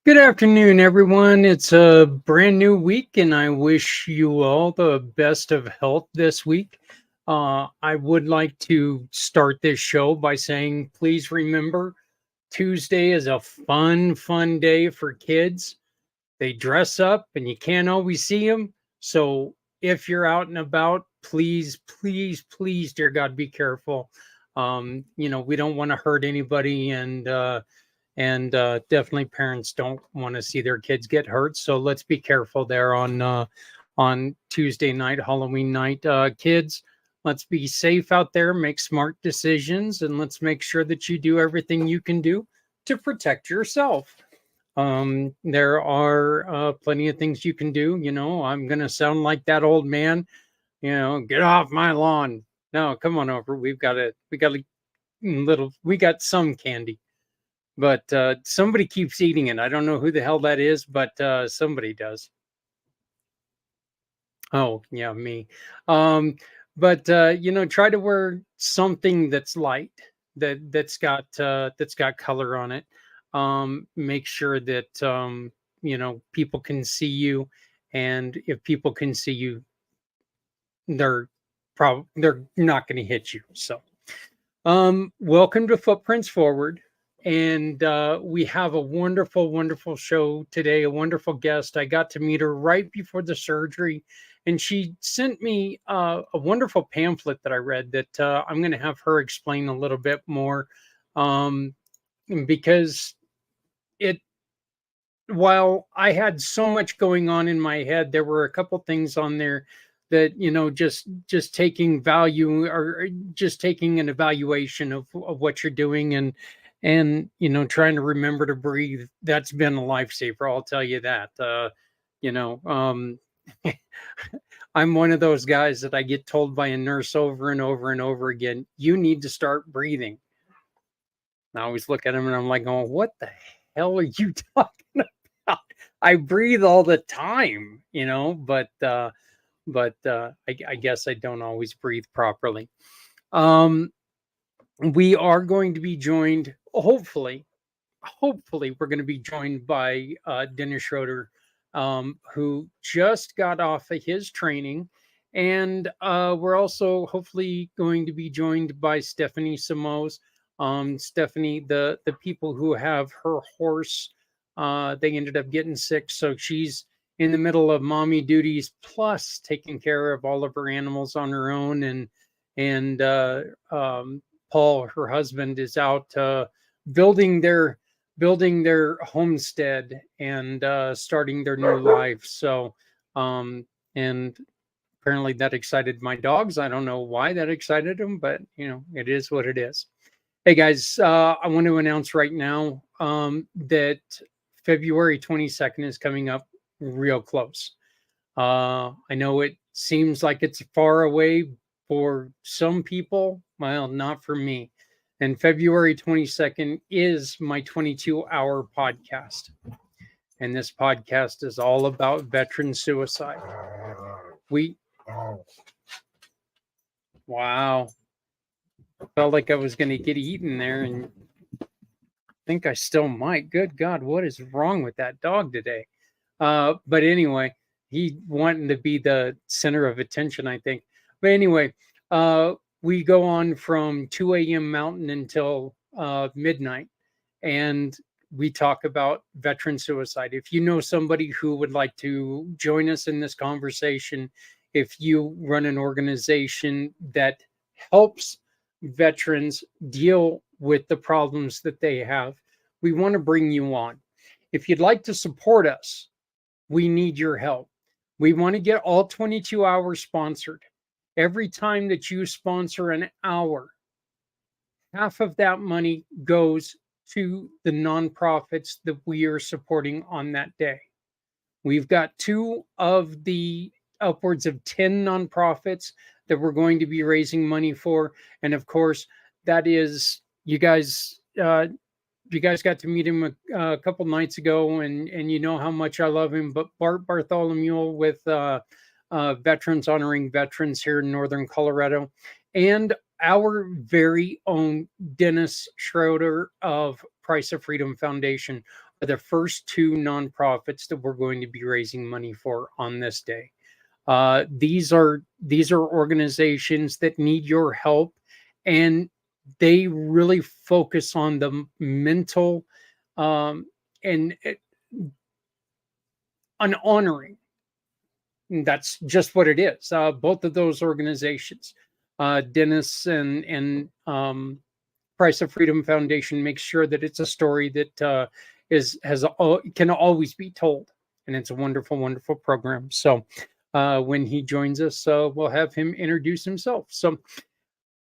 Good afternoon, everyone. It's a brand new week, and I wish you all the best of health this week. I would like to start this show by saying, please remember Tuesday is a fun day for kids. They dress up, and you can't always see them. So if you're out and about, please, dear God, be careful. We don't want to hurt anybody, and definitely parents don't want to see their kids get hurt. So let's be careful there on Tuesday night, Halloween night. Kids, let's be safe out there, make smart decisions, and let's make sure that you do everything you can do to protect yourself. There are plenty of things you can do. I'm going to sound like that old man, get off my lawn. No, come on over. We got some candy. But somebody keeps eating it. I don't know who the hell that is, but somebody does. Oh, yeah, me. But try to wear something that's light, that's got color on it. Make sure that people can see you, and if people can see you, they're not going to hit you. So, welcome to Footprints Forward. And we have a wonderful show today, a wonderful guest. I got to meet her right before the surgery, and she sent me a wonderful pamphlet that I read that I'm going to have her explain a little bit more, because while I had so much going on in my head, there were a couple things on there that just taking value, or just taking an evaluation of what you're doing, and trying to remember to breathe. That's been a lifesaver, I'll tell you that. I'm one of those guys that I get told by a nurse over and over again, you need to start breathing. And I always look at him and I'm like, oh, what the hell are you talking about? I breathe all the time, but I guess I don't always breathe properly. We are going to be joined, hopefully we're going to be joined by Dennis Schroeder, who just got off of his training. And we're also hopefully going to be joined by Stephanie Samos. Stephanie, the people who have her horse, they ended up getting sick. So she's in the middle of mommy duties, plus taking care of all of her animals on her own. And Paul, her husband, is out building their homestead and starting their new life. So, and apparently that excited my dogs. I don't know why that excited them, but it is what it is. Hey guys, I want to announce right now that February 22nd is coming up real close. I know it seems like it's far away for some people. Well, not for me. And February 22nd is my 22-hour podcast. And this podcast is all about veteran suicide. Wow. Felt like I was going to get eaten there, and I think I still might. Good God, what is wrong with that dog today? But anyway, he wanting to be the center of attention, I think. But anyway, we go on from 2 a.m. Mountain until midnight, and we talk about veteran suicide. If you know somebody who would like to join us in this conversation, if you run an organization that helps veterans deal with the problems that they have, we want to bring you on. If you'd like to support us, we need your help. We want to get all 22 hours sponsored. Every time that you sponsor an hour, half of that money goes to the nonprofits that we are supporting on that day. We've got two of the upwards of 10 nonprofits that we're going to be raising money for. And of course, that is you guys got to meet him a couple nights ago, and you know how much I love him. But Bart Bartholomew with Veterans Honoring Veterans here in Northern Colorado, and our very own Dennis Schroeder of Price of Freedom Foundation are the first two nonprofits that we're going to be raising money for on this day. These are organizations that need your help, and they really focus on the mental and on honoring. And that's just what it is. Both of those organizations, Dennis and Price of Freedom Foundation, makes sure that it's a story that can always be told, and it's a wonderful, wonderful program. So when he joins us, we'll have him introduce himself. So,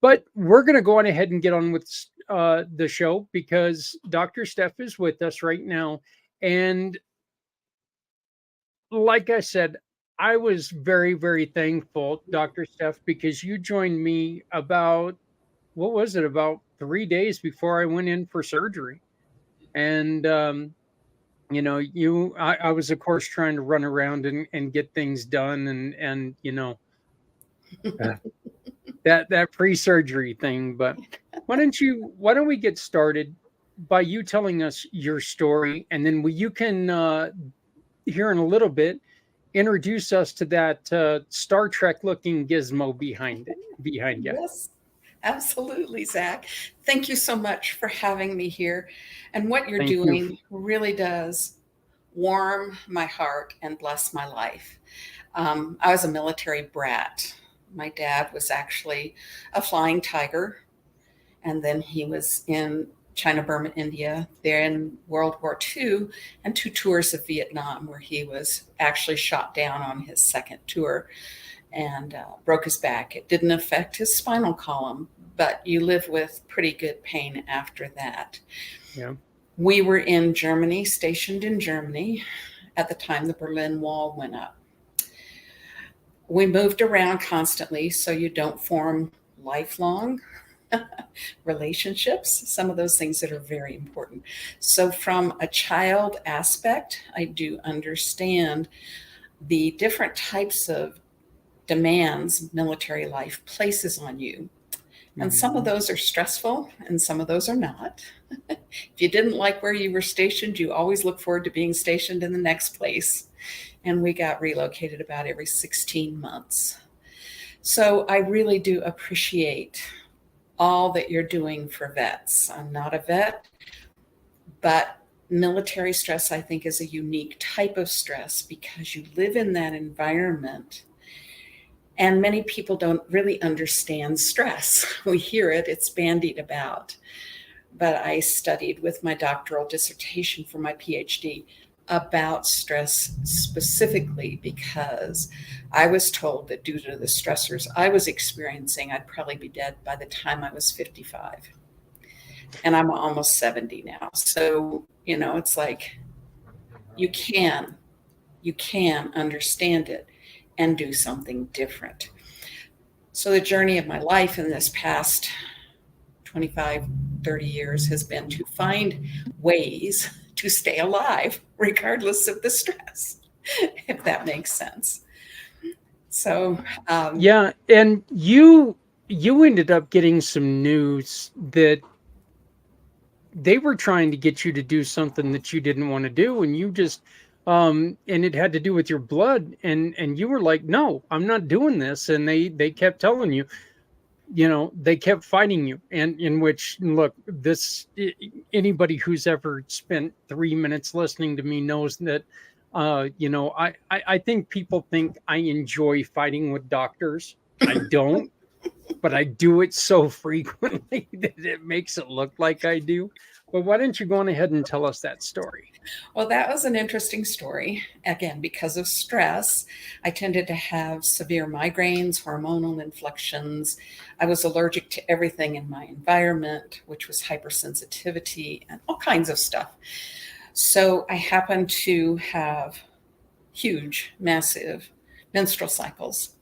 but we're going to go on ahead and get on with the show, because Dr. Steph is with us right now. And like I said, I was very, very thankful, Dr. Steph, because you joined me about 3 days before I went in for surgery. And, I was, of course, trying to run around and get things done. And that pre-surgery thing. But why don't we get started by you telling us your story, and then you can here in a little bit introduce us to that Star Trek looking gizmo behind you. Yes, absolutely, Zach. Thank you so much for having me here. And what you're doing really does warm my heart and bless my life. I was a military brat. My dad was actually a flying tiger, and then he was in China, Burma, India, there in World War II, and 2 tours of Vietnam, where he was actually shot down on his second tour and broke his back. It didn't affect his spinal column, but you live with pretty good pain after that. Yeah. We were in Germany, stationed in Germany at the time the Berlin Wall went up. We moved around constantly, so you don't form lifelong relationships, some of those things that are very important. So from a child aspect, I do understand the different types of demands military life places on you. And some of those are stressful and some of those are not. If you didn't like where you were stationed, you always look forward to being stationed in the next place. And we got relocated about every 16 months. So I really do appreciate all that you're doing for vets. I'm not a vet, but military stress, I think, is a unique type of stress because you live in that environment. And many people don't really understand stress. We hear it, it's bandied about. But I studied with my doctoral dissertation for my PhD about stress specifically because I was told that due to the stressors I was experiencing, I'd probably be dead by the time I was 55. And I'm almost 70 now. So, it's like you can understand it and do something different. So the journey of my life in this past 25, 30 years has been to find ways to stay alive, regardless of the stress, if that makes sense. So, yeah. And you ended up getting some news that they were trying to get you to do something that you didn't want to do. And you just, and it had to do with your blood. And you were like, no, I'm not doing this. And they kept telling you, they kept fighting you. And in which, look, anybody who's ever spent 3 minutes listening to me knows that, I think people think I enjoy fighting with doctors. I don't, but I do it so frequently that it makes it look like I do. Well, why don't you go on ahead and tell us that story? Well, that was an interesting story. Again, because of stress, I tended to have severe migraines, hormonal inflections. I was allergic to everything in my environment, which was hypersensitivity and all kinds of stuff. So I happened to have huge, massive menstrual cycles.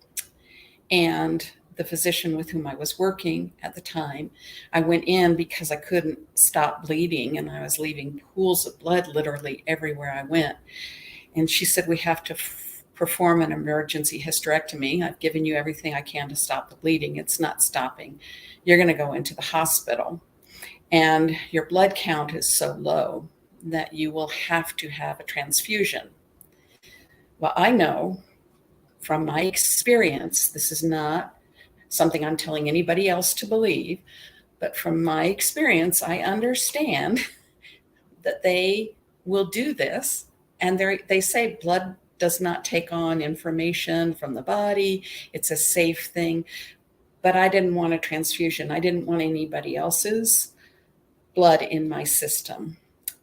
And the physician with whom I was working at the time, I went in because I couldn't stop bleeding and I was leaving pools of blood literally everywhere I went. And she said, "We have to perform an emergency hysterectomy. I've given you everything I can to stop the bleeding. It's not stopping. You're going to go into the hospital. And your blood count is so low that you will have to have a transfusion." Well, I know from my experience, this is not something I'm telling anybody else to believe, but from my experience, I understand that they will do this. And they say blood does not take on information from the body, it's a safe thing. But I didn't want a transfusion, I didn't want anybody else's blood in my system.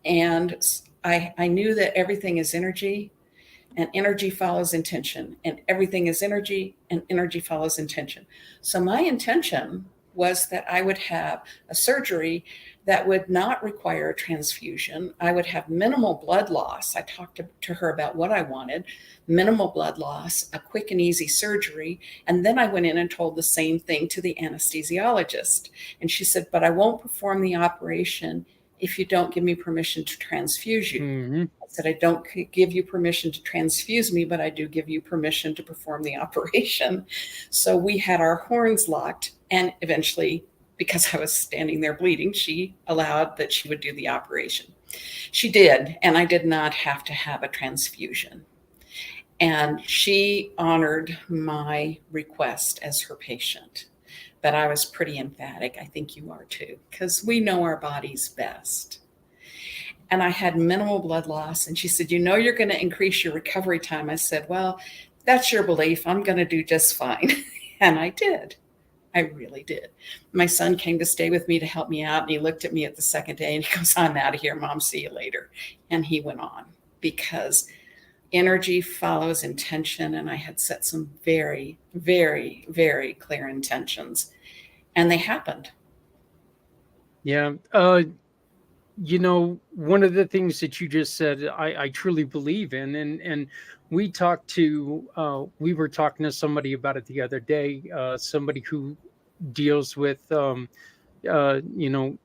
And I knew that everything is energy, and energy follows intention, and everything is energy, and energy follows intention. So my intention was that I would have a surgery that would not require a transfusion. I would have minimal blood loss. I talked to her about what I wanted: minimal blood loss, a quick and easy surgery. And then I went in and told the same thing to the anesthesiologist. And she said, "But I won't perform the operation if you don't give me permission to transfuse you." Mm-hmm. I said, "I don't give you permission to transfuse me, but I do give you permission to perform the operation." So we had our horns locked, and eventually, because I was standing there bleeding, she allowed that she would do the operation. She did, and I did not have to have a transfusion. And she honored my request as her patient. But I was pretty emphatic. I think you are too, because we know our bodies best. And I had minimal blood loss. And she said, "You're going to increase your recovery time." I said, "Well, that's your belief. I'm going to do just fine." And I did. I really did. My son came to stay with me to help me out. And he looked at me at the second day and he goes, "I'm out of here, Mom. See you later." And he went on, because energy follows intention. And I had set some very, very, very clear intentions, and they happened. Yeah. One of the things that you just said, I truly believe in, and we were talking to somebody about it the other day, somebody who deals with, you know,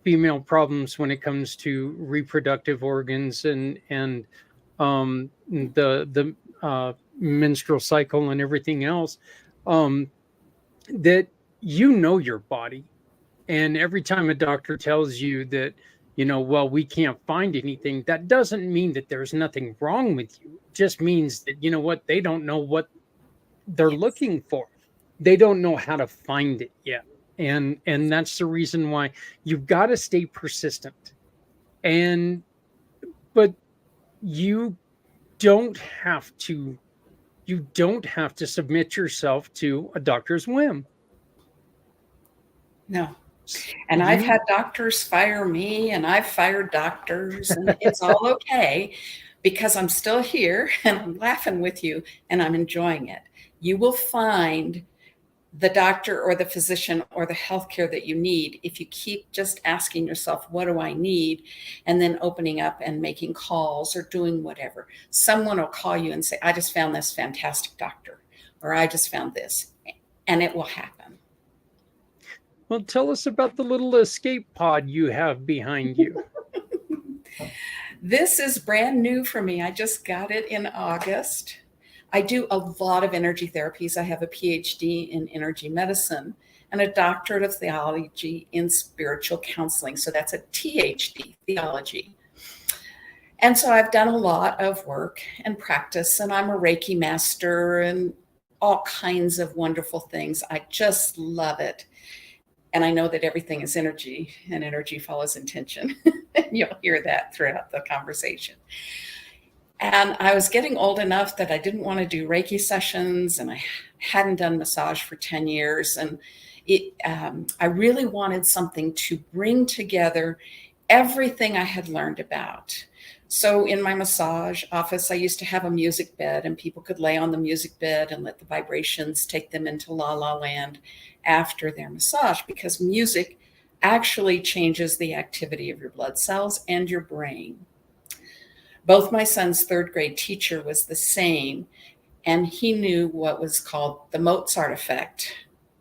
female problems when it comes to reproductive organs and the menstrual cycle and everything else, um, that your body. And every time a doctor tells you that, well, we can't find anything, that doesn't mean that there's nothing wrong with you. It just means that, what, they don't know what they're Yes. looking for. They don't know how to find it yet. And that's the reason why you've got to stay persistent. And but you don't have to you don't have to submit yourself to a doctor's whim. No. S- And I've You had doctors fire me, and I've fired doctors, and it's all okay, because I'm still here and I'm laughing with you and I'm enjoying it. You will find the doctor or the physician or the healthcare that you need if you keep just asking yourself, "What do I need?" And then opening up and making calls or doing whatever. Someone will call you and say, "I just found this fantastic doctor," or "I just found this," and it will happen. Well, tell us about the little escape pod you have behind you. This is brand new for me. I just got it in August. I do a lot of energy therapies. I have a PhD in energy medicine and a doctorate of theology in spiritual counseling. So that's a THD, theology. And so I've done a lot of work and practice, and I'm a Reiki master and all kinds of wonderful things. I just love it. And I know that everything is energy, and energy follows intention. You'll hear that throughout the conversation. And I was getting old enough that I didn't want to do Reiki sessions, and I hadn't done massage for 10 years. And I really wanted something to bring together everything I had learned about. So in my massage office, I used to have a music bed, and people could lay on the music bed and let the vibrations take them into la la land after their massage, because music actually changes the activity of your blood cells and your brain. Both my son's third grade teacher was the same, and he knew what was called the Mozart effect.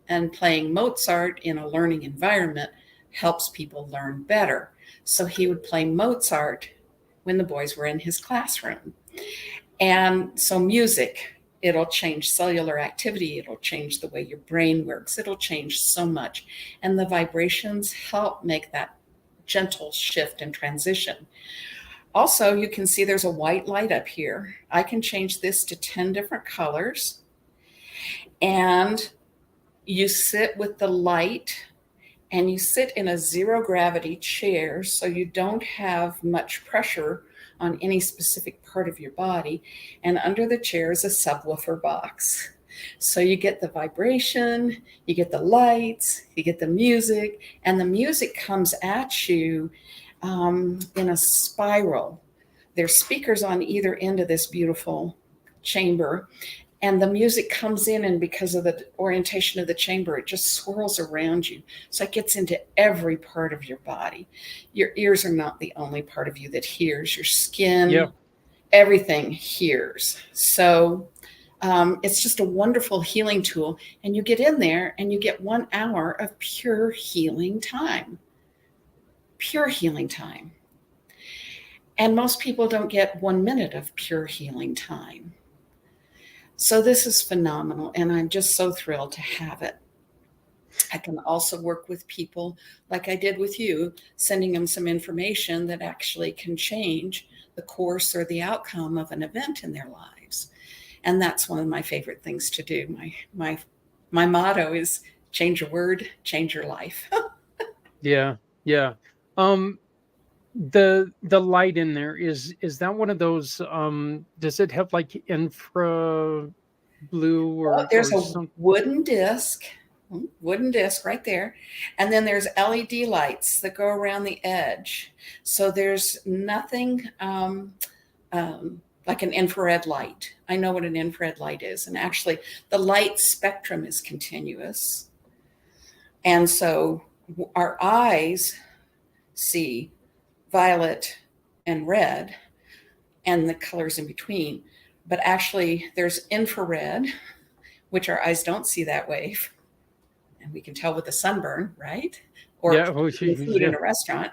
And playing Mozart in a learning environment helps people learn better. So he would play Mozart when the boys were in his classroom. And so music, it'll change cellular activity. It'll change the way your brain works. It'll change so much. And the vibrations help make that gentle shift and transition. Also, you can see there's a white light up here. I can change this to 10 different colors. And you sit with the light, and you sit in a zero gravity chair, so you don't have much pressure on any specific part of your body. And under the chair is a subwoofer box. So you get the vibration, you get the lights, you get the music, and the music comes at you in a spiral. There's speakers on either end of this beautiful chamber, and the music comes in, and because of the orientation of the chamber, it just swirls around you. So it gets into every part of your body. Your ears are not the only part of you that hears. Your skin, everything hears. So it's just a wonderful healing tool. And you get in there and you get 1 hour of pure healing time. Pure healing time. And most people don't get 1 minute of pure healing time. So this is phenomenal, and I'm just so thrilled to have it. I can also work with people like I did with you, sending them some information that actually can change the course or the outcome of an event in their lives. And that's one of my favorite things to do. My motto is change your word, change your life. Yeah. The light in there, is that one of those, does it have like infra blue or There's a something? wooden disc right there, and then there's LED lights that go around the edge. So there's nothing like an infrared light. I know what an infrared light is, and actually the light spectrum is continuous, and so our eyes see violet and red and the colors in between. But actually there's infrared, which our eyes don't see that wave. And we can tell with the sunburn, right? Or food in a restaurant.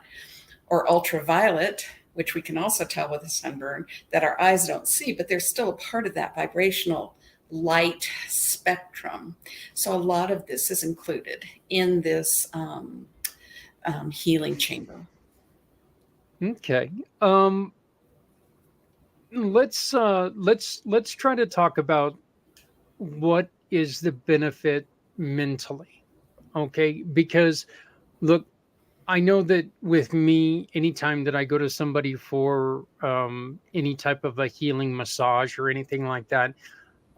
Or ultraviolet, which we can also tell with the sunburn, that our eyes don't see, but they're still a part of that vibrational light spectrum. So a lot of this is included in this healing chamber. Okay. Let's try to talk about what is the benefit mentally. Okay? Because look, I know that with me, anytime that I go to somebody for any type of a healing massage or anything like that,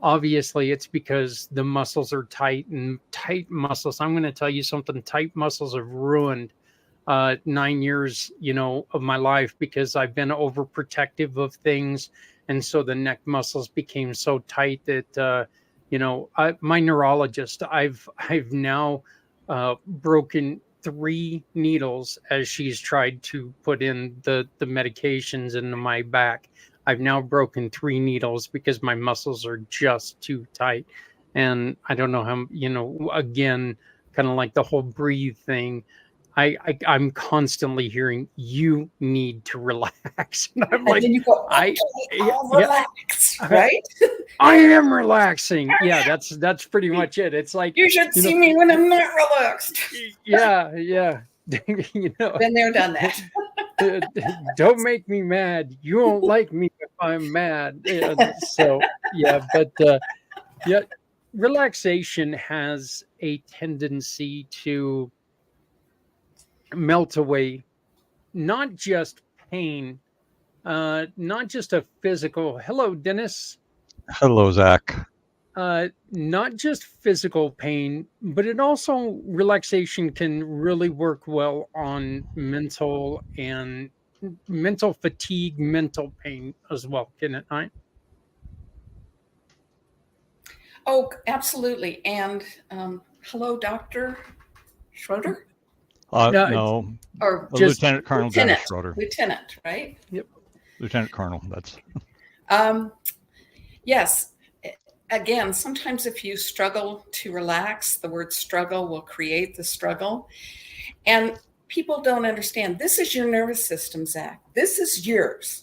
obviously it's because the muscles are tight, and tight muscles. I'm going to tell you something. Tight muscles have ruined 9 years, of my life, because I've been overprotective of things. And so the neck muscles became so tight that, my neurologist, I've now broken 3 needles as she's tried to put in the medications into my back. I've now broken 3 needles because my muscles are just too tight. And I don't know how, again, kind of like the whole breathe thing. I'm constantly hearing, you need to relax. And I'm like, then you go, relax, right? I am relaxing. Yeah, that's pretty much it. It's like, you should see me when I'm not relaxed. Yeah. Been there, done that. Don't make me mad. You won't like me if I'm mad. So yeah, but relaxation has a tendency to melt away not just pain, not just a physical. Hello, Dennis. Hello, Zach. not just physical pain, but it also relaxation can really work well on mental fatigue, mental pain as well, can it not? Oh, absolutely. And hello, Dr. Schroeder? No, No, Or just Lieutenant Colonel Dennis Lieutenant, Schroeder. Lieutenant, right? yep. Lieutenant Colonel, that's Um, yes. Again, sometimes if you struggle to relax, the word struggle will create the struggle. And people don't understand this is your nervous system, Zach. This is yours.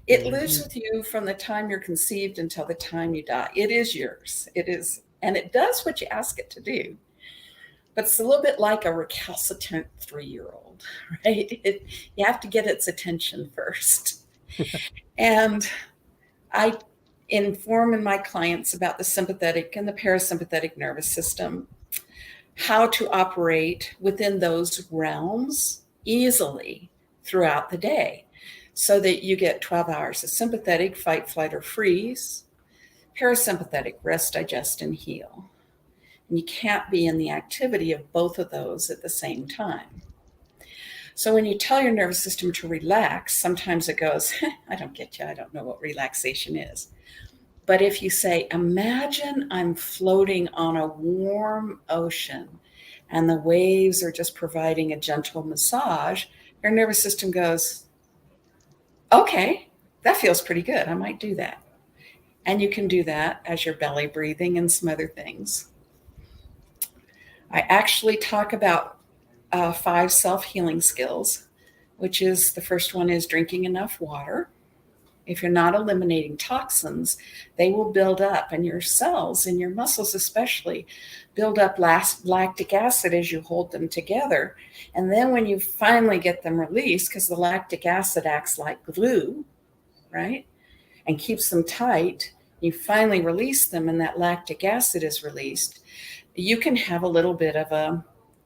It lives Mhm. with you from the time you're conceived until the time you die. It is yours. It is, and it does what you ask it to do. But it's a little bit like a recalcitrant 3-year-old, right? You have to get its attention first. And I inform my clients about the sympathetic and the parasympathetic nervous system, how to operate within those realms easily throughout the day so that you get 12 hours of sympathetic, fight, flight, or freeze, parasympathetic, rest, digest, and heal. And you can't be in the activity of both of those at the same time. So when you tell your nervous system to relax, sometimes it goes, I don't get you. I don't know what relaxation is. But if you say, imagine I'm floating on a warm ocean and the waves are just providing a gentle massage, your nervous system goes, okay, that feels pretty good. I might do that. And you can do that as you're belly breathing and some other things. I actually talk about 5 self-healing skills, which is the first one is drinking enough water. If you're not eliminating toxins, they will build up, and your cells and your muscles especially build up lactic acid as you hold them together. And then when you finally get them released, because the lactic acid acts like glue, right, and keeps them tight, you finally release them and that lactic acid is released, you can have a little bit of a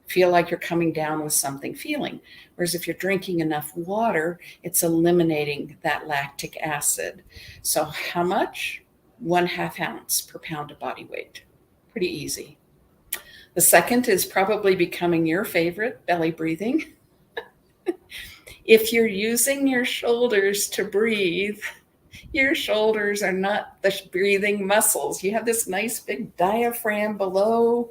feel like you're coming down with something feeling. Whereas if you're drinking enough water, it's eliminating that lactic acid. So how much? 1/2 ounce per pound of body weight. Pretty easy. The second is probably becoming your favorite, belly breathing. If you're using your shoulders to breathe, your shoulders are not the breathing muscles. You have this nice big diaphragm below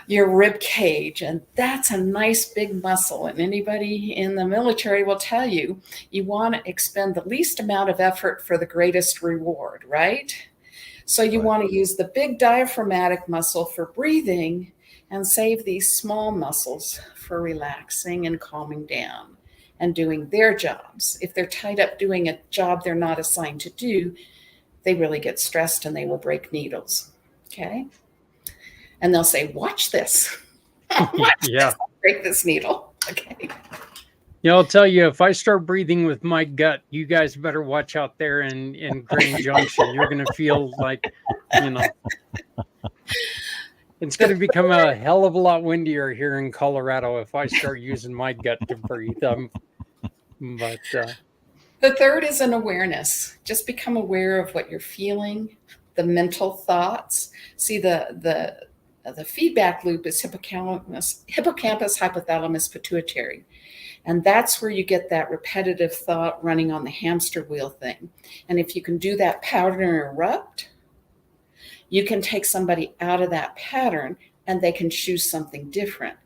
your rib cage, and that's a nice big muscle. And anybody in the military will tell you, you want to expend the least amount of effort for the greatest reward, right? So you right. want to use the big diaphragmatic muscle for breathing and save these small muscles for relaxing and calming down and doing their jobs. If they're tied up doing a job they're not assigned to do, they really get stressed and they will break needles. Okay. And they'll say, watch this. Watch Yeah. this. Break this needle. Okay. Yeah, I'll tell you, if I start breathing with my gut, you guys better watch out there in Grand Junction. You're going to feel like, you know, it's going to become a hell of a lot windier here in Colorado if I start using my gut to breathe. But The third is an awareness. Just become aware of what you're feeling, the mental thoughts. See, the feedback loop is hippocampus, hypothalamus, pituitary. And that's where you get that repetitive thought running on the hamster wheel thing. And if you can do that pattern interrupt, you can take somebody out of that pattern and they can choose something different.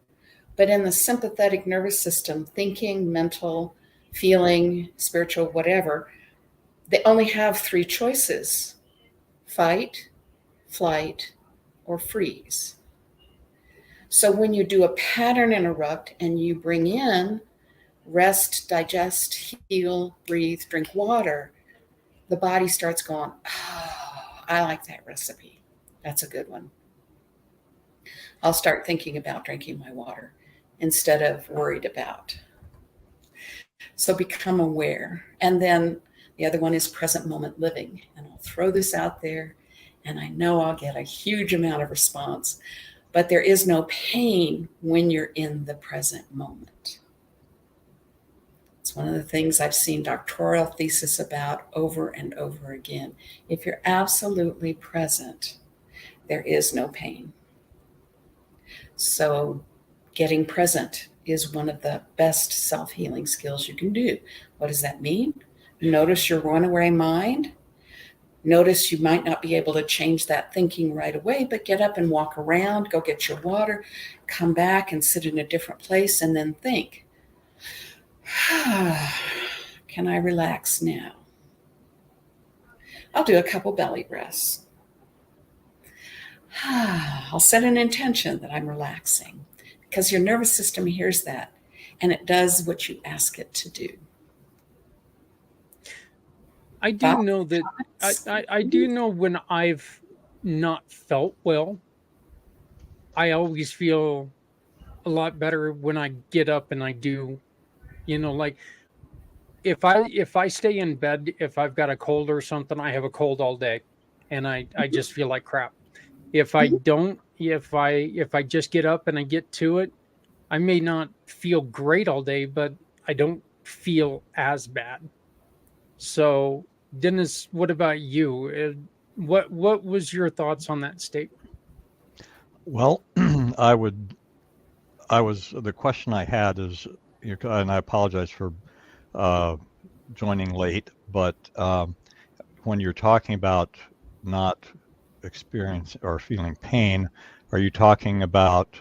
But in the sympathetic nervous system, thinking, mental, feeling, spiritual, whatever, they only have 3 choices: fight, flight, or freeze. So when you do a pattern interrupt and you bring in rest, digest, heal, breathe, drink water, the body starts going, oh, I like that recipe. That's a good one. I'll start thinking about drinking my water instead of worried about. So become aware. And then the other one is present moment living. And I'll throw this out there, and I know I'll get a huge amount of response, but there is no pain when you're in the present moment. It's one of the things I've seen doctoral thesis about over and over again. If you're absolutely present, there is no pain. So getting present is one of the best self-healing skills you can do. What does that mean? Notice your runaway mind. Notice you might not be able to change that thinking right away, but get up and walk around, go get your water, come back and sit in a different place, and then think, can I relax now? I'll do a couple belly breaths. I'll set an intention that I'm relaxing, because your nervous system hears that and it does what you ask it to do. I do know that I do know when I've not felt well, I always feel a lot better when I get up and I do, like if I stay in bed, if I've got a cold or something, I have a cold all day and I just feel like crap. If I don't, if I just get up and I get to it, I may not feel great all day, but I don't feel as bad. So, Dennis, what about you? What was your thoughts on that statement? Well, the question I had is, and I apologize for uh, joining late, but when you're talking about not experiencing or feeling pain, are you talking about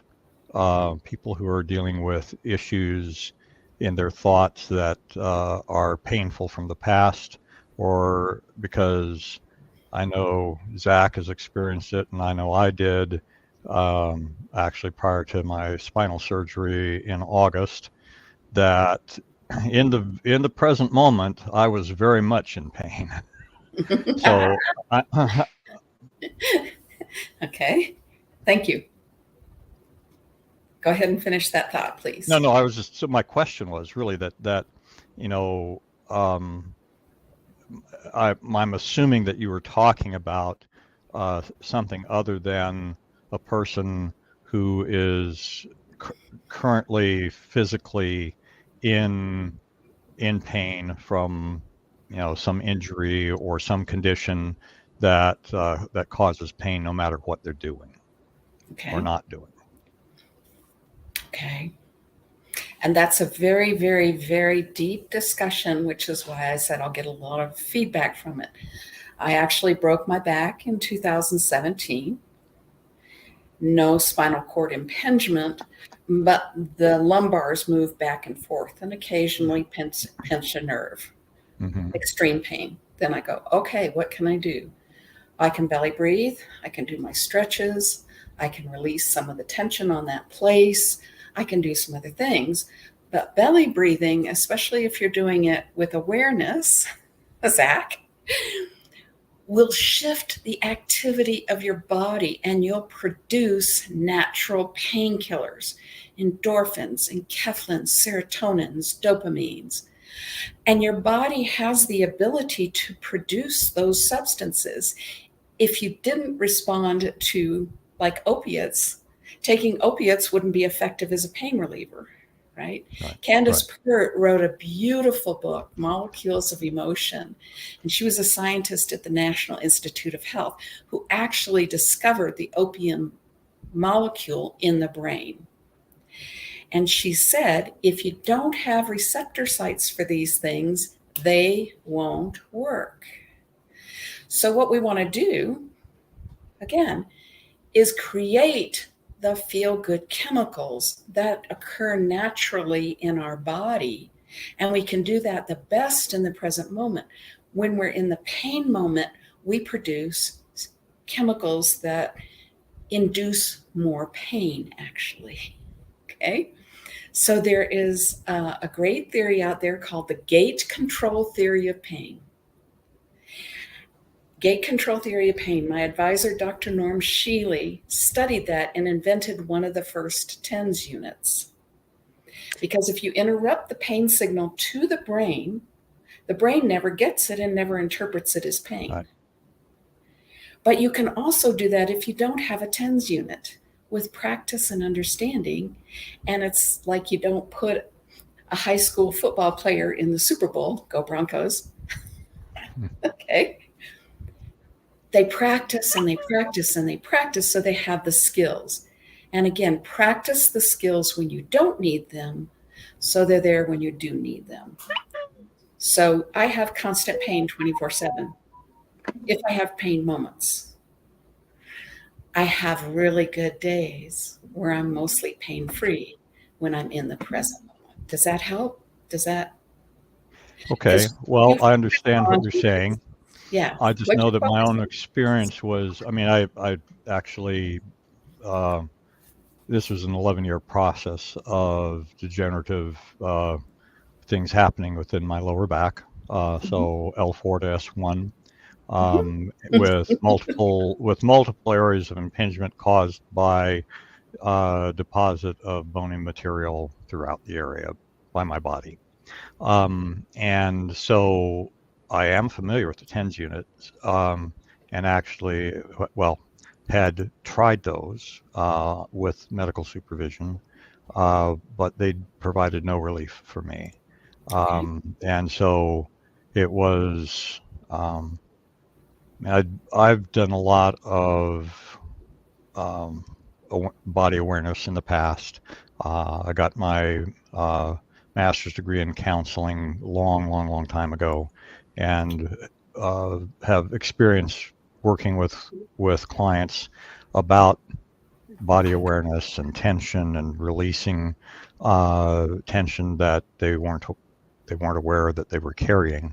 people who are dealing with issues in their thoughts that are painful from the past, or because I know Zach has experienced it, and I know I did actually prior to my spinal surgery in August, that in the present moment I was very much in pain. So, Okay, thank you. Go ahead and finish that thought, please. no, I was just, so my question was really that you know, I'm assuming that you were talking about something other than a person who is currently physically in pain from some injury or some condition that that causes pain no matter what they're doing or not doing. Okay. And that's a very, very, very deep discussion, which is why I said I'll get a lot of feedback from it. I actually broke my back in 2017. No spinal cord impingement, but the lumbars move back and forth and occasionally pinch a nerve. Mm-hmm. Extreme pain. Then I go, okay, what can I do? I can belly breathe. I can do my stretches. I can release some of the tension on that place. I can do some other things. But belly breathing, especially if you're doing it with awareness, Zach, will shift the activity of your body and you'll produce natural painkillers, endorphins, enkephalins, serotonins, dopamines. And your body has the ability to produce those substances. If you didn't respond to, like, opiates, taking opiates wouldn't be effective as a pain reliever, right? Candace Pert wrote a beautiful book, Molecules of Emotion. And she was a scientist at the National Institute of Health who actually discovered the opium molecule in the brain. And she said, if you don't have receptor sites for these things, they won't work. So what we want to do, again, is create the feel-good chemicals that occur naturally in our body. And we can do that the best in the present moment. When we're in the pain moment, we produce chemicals that induce more pain, actually. Okay? So there is a great theory out there called the gate control theory of pain. Gate control theory of pain. My advisor, Dr. Norm Shealy, studied that and invented one of the first TENS units. Because if you interrupt the pain signal to the brain never gets it and never interprets it as pain. Right. But you can also do that if you don't have a TENS unit, with practice and understanding. And it's like you don't put a high school football player in the Super Bowl, go Broncos. Okay. They practice and they practice and they practice so they have the skills. And again, practice the skills when you don't need them so they're there when you do need them. So I have constant pain 24/7 if I have pain moments. I have really good days where I'm mostly pain-free when I'm in the present moment. Does that help? Does that? Okay. Well, I understand what you're saying. Yeah. I just know that my own experience was, I mean, I actually, this was an 11-year process of degenerative things happening within my lower back. So L4 to S1, with multiple areas of impingement caused by deposit of bony material throughout the area by my body. And so I am familiar with the TENS units, and actually, well, had tried those with medical supervision, but they provided no relief for me. And so it was, I've done a lot of body awareness in the past. I got my master's degree in counseling long time ago, and have experience working with clients about body awareness and tension and releasing tension that they weren't aware that they were carrying.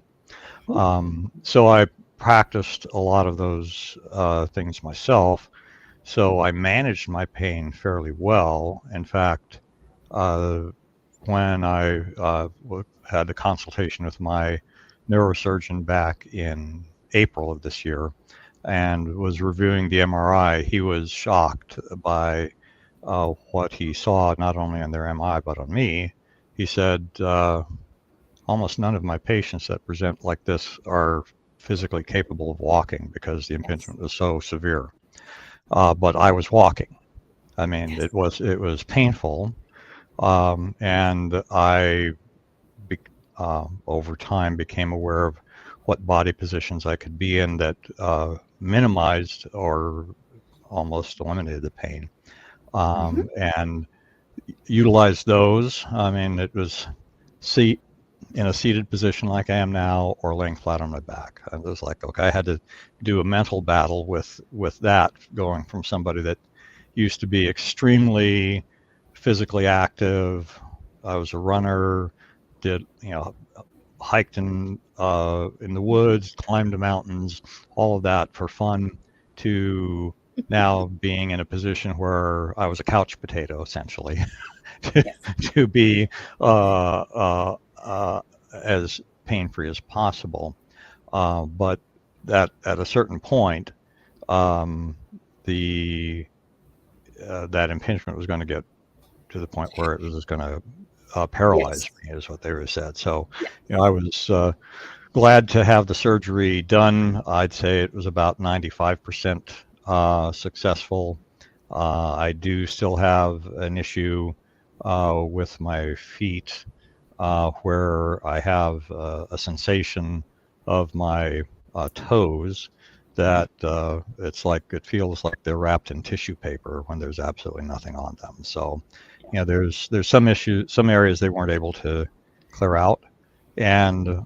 So I practiced a lot of those things myself. So I managed my pain fairly well. In fact, when I had a consultation with my neurosurgeon back in April of this year and was reviewing the MRI, he was shocked by what he saw, not only on their MRI, but on me. He said, almost none of my patients that present like this are physically capable of walking because the impingement was so severe. But I was walking. I mean, it was painful, and I, over time, became aware of what body positions I could be in that minimized or almost eliminated the pain, and utilized those. I mean, it was in a seated position like I am now, or laying flat on my back. I was like, okay, I had to do a mental battle with that, going from somebody that used to be extremely physically active. I was a runner, hiked in the woods, climbed the mountains, all of that for fun, to now being in a position where I was a couch potato, essentially, to be as pain-free as possible. But that at a certain point, that impingement was going to get to the point where it was going to paralyze me, is what they were said. So, I was glad to have the surgery done. I'd say it was about 95% successful. I do still have an issue with my feet, where I have a sensation of my toes that it feels like they're wrapped in tissue paper when there's absolutely nothing on them. So, there's some areas they weren't able to clear out, and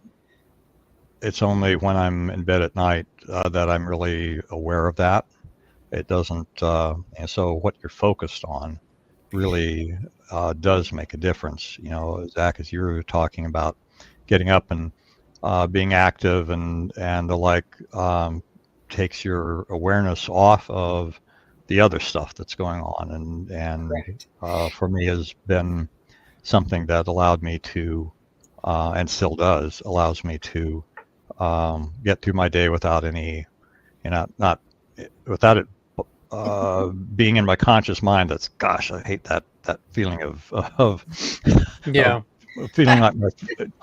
it's only when I'm in bed at night that I'm really aware of that. It doesn't, and so what you're focused on really does make a difference. Zach, as you were talking about getting up and being active and the like, takes your awareness off of the other stuff that's going on, and for me has been something that allowed me to, and still allows me to get through my day without any, not without it being in my conscious mind. That's, gosh, I hate that feeling of feeling like my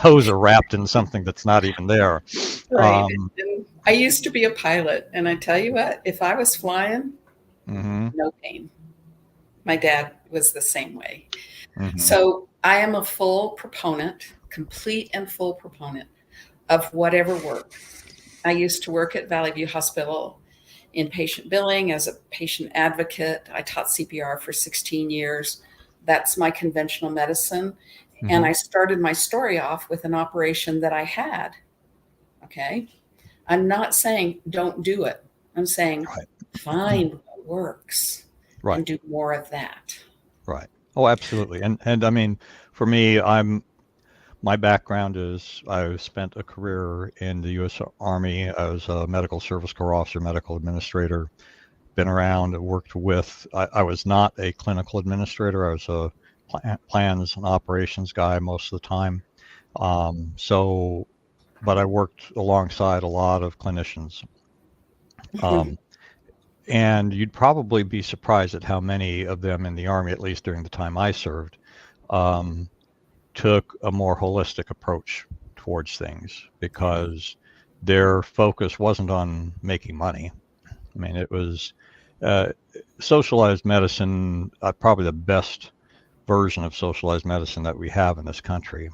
toes are wrapped in something that's not even there. Right. I used to be a pilot, and I tell you what, if I was flying, no pain. My dad was the same way. So I am a full proponent, complete and full proponent of whatever work. I used to work at Valley View Hospital in patient billing as a patient advocate. I taught CPR for 16 years. That's my conventional medicine. Mm-hmm. And I started my story off with an operation that I had. Okay. I'm not saying don't do it. I'm saying find what works and do more of that. Right. Oh, absolutely. And I mean, for me, my background is I spent a career in the U.S. Army. I was a medical service corps officer, medical administrator, been around, worked with, I was not a clinical administrator. I was a plans and operations guy most of the time. But I worked alongside a lot of clinicians. And you'd probably be surprised at how many of them in the Army, at least during the time I served, took a more holistic approach towards things because their focus wasn't on making money. I mean, it was socialized medicine, probably the best version of socialized medicine that we have in this country.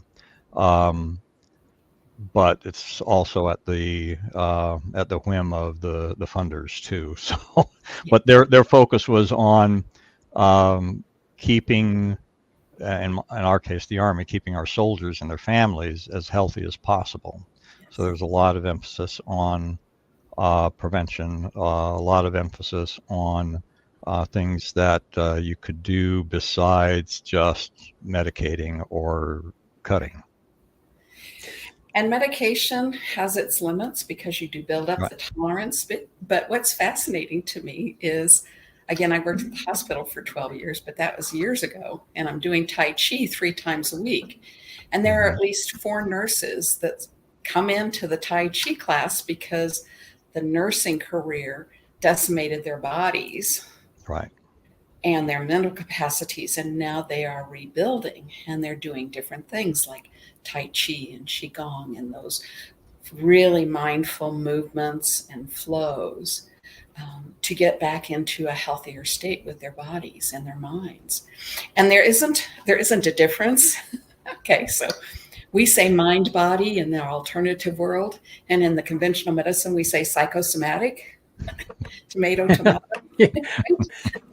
But it's also at the whim of the funders too. So, but their focus was on keeping, in our case, the Army, keeping our soldiers and their families as healthy as possible. So there's a lot of emphasis on prevention, a lot of emphasis on things that you could do besides just medicating or cutting. And medication has its limits because you do build up the tolerance. But what's fascinating to me is, again, I worked at the hospital for 12 years, but that was years ago. And I'm doing Tai Chi 3 times a week. And there are at least 4 nurses that come into the Tai Chi class because the nursing career decimated their bodies. Right. And their mental capacities. And now they are rebuilding and they're doing different things like Tai Chi and Qigong and those really mindful movements and flows to get back into a healthier state with their bodies and their minds. And there isn't a difference. Okay, so we say mind body in the alternative world, and in the conventional medicine we say psychosomatic. Tomato.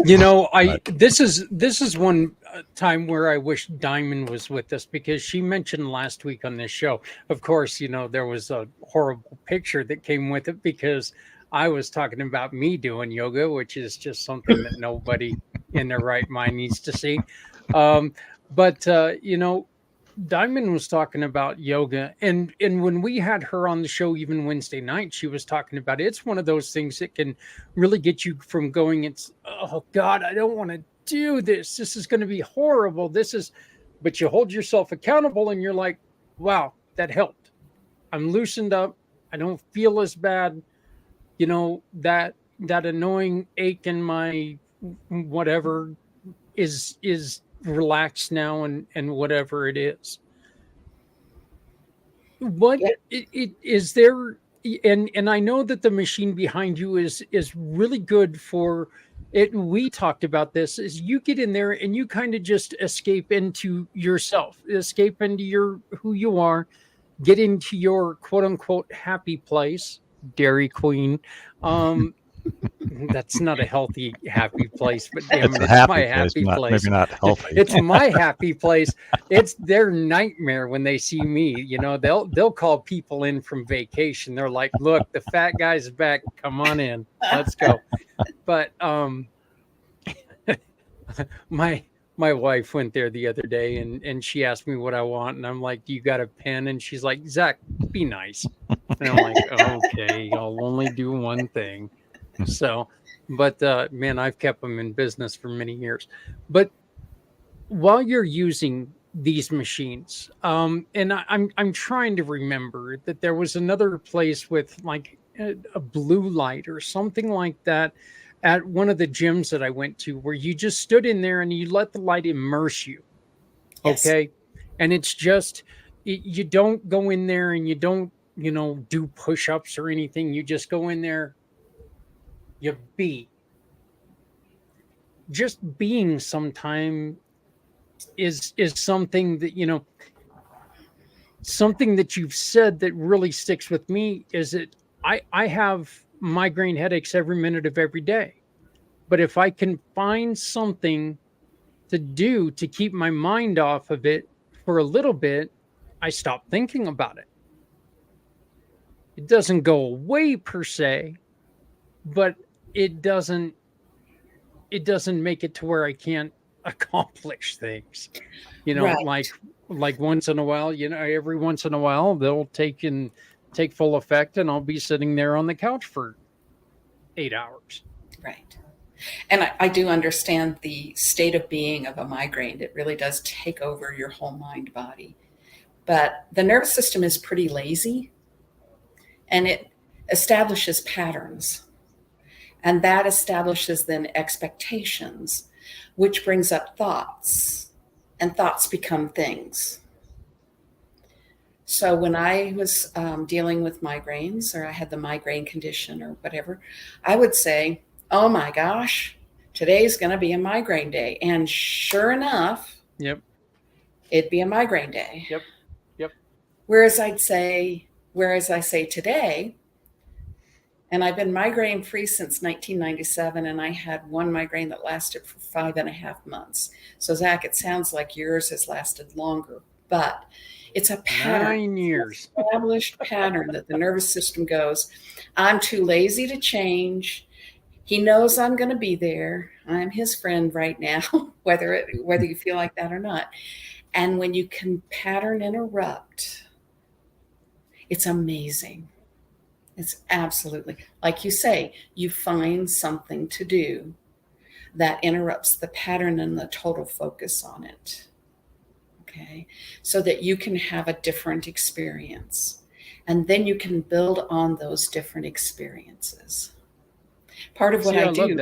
You know, this is one time where I wish Diamond was with us, because she mentioned last week on this show, of course, you know, there was a horrible picture that came with it because I was talking about me doing yoga, which is just something that nobody in their right mind needs to see. But you know, Diamond was talking about yoga, and when we had her on the show, even Wednesday night, she was talking about it's one of those things that can really get you from going, it's, oh God, I don't want to do this. This is going to be horrible. But you hold yourself accountable and you're like, wow, that helped. I'm loosened up. I don't feel as bad. You know, that annoying ache in my whatever is relaxed now, and whatever it is. What is there? And I know that the machine behind you is really good for it. We talked about this, is you get in there and you kind of just escape into yourself, escape into your who you are, get into your quote unquote happy place, Dairy Queen. That's not a healthy, happy place, but damn it, it's my happy place. Maybe not healthy. It's my happy place. It's their nightmare when they see me. You know, they'll call people in from vacation. They're like, "Look, the fat guy's back. Come on in. Let's go." But my wife went there the other day, and she asked me what I want, and I'm like, "Do you got a pen?" And she's like, "Zach, be nice." And I'm like, "Okay, I'll only do one thing." So, but man, I've kept them in business for many years. But while you're using these machines, and I'm trying to remember that there was another place with like a blue light or something like that at one of the gyms that I went to, where you just stood in there and you let the light immerse you. Yes. Okay, and it's just you don't go in there and you don't, you know, do push-ups or anything. You just go in there. You be just being sometime is something that, something that you've said that really sticks with me is that I have migraine headaches every minute of every day. But if I can find something to do to keep my mind off of it for a little bit, I stop thinking about it. It doesn't go away per se, but it doesn't make it to where I can't accomplish things. Right. Like once in a while, every once in a while they'll take full effect and I'll be sitting there on the couch for 8 hours. Right. And I do understand the state of being of a migraine. It really does take over your whole mind body. But the nervous system is pretty lazy, and it establishes patterns. And that establishes then expectations, which brings up thoughts, and thoughts become things. So when I was dealing with migraines, or I had the migraine condition or whatever, I would say, oh my gosh, today's going to be a migraine day. And sure enough, Yep. it'd be a migraine day. Yep. Whereas I say today, and I've been migraine free since 1997, and I had one migraine that lasted for 5.5 months. So Zach, it sounds like yours has lasted longer, but it's a pattern. 9 years. Established pattern that the nervous system goes, I'm too lazy to change. He knows I'm going to be there. I'm his friend right now, whether you feel like that or not. And when you can pattern interrupt, it's amazing. It's absolutely, like you say, you find something to do that interrupts the pattern and the total focus on it. Okay, so that you can have a different experience. And then you can build on those different experiences. Part of what I do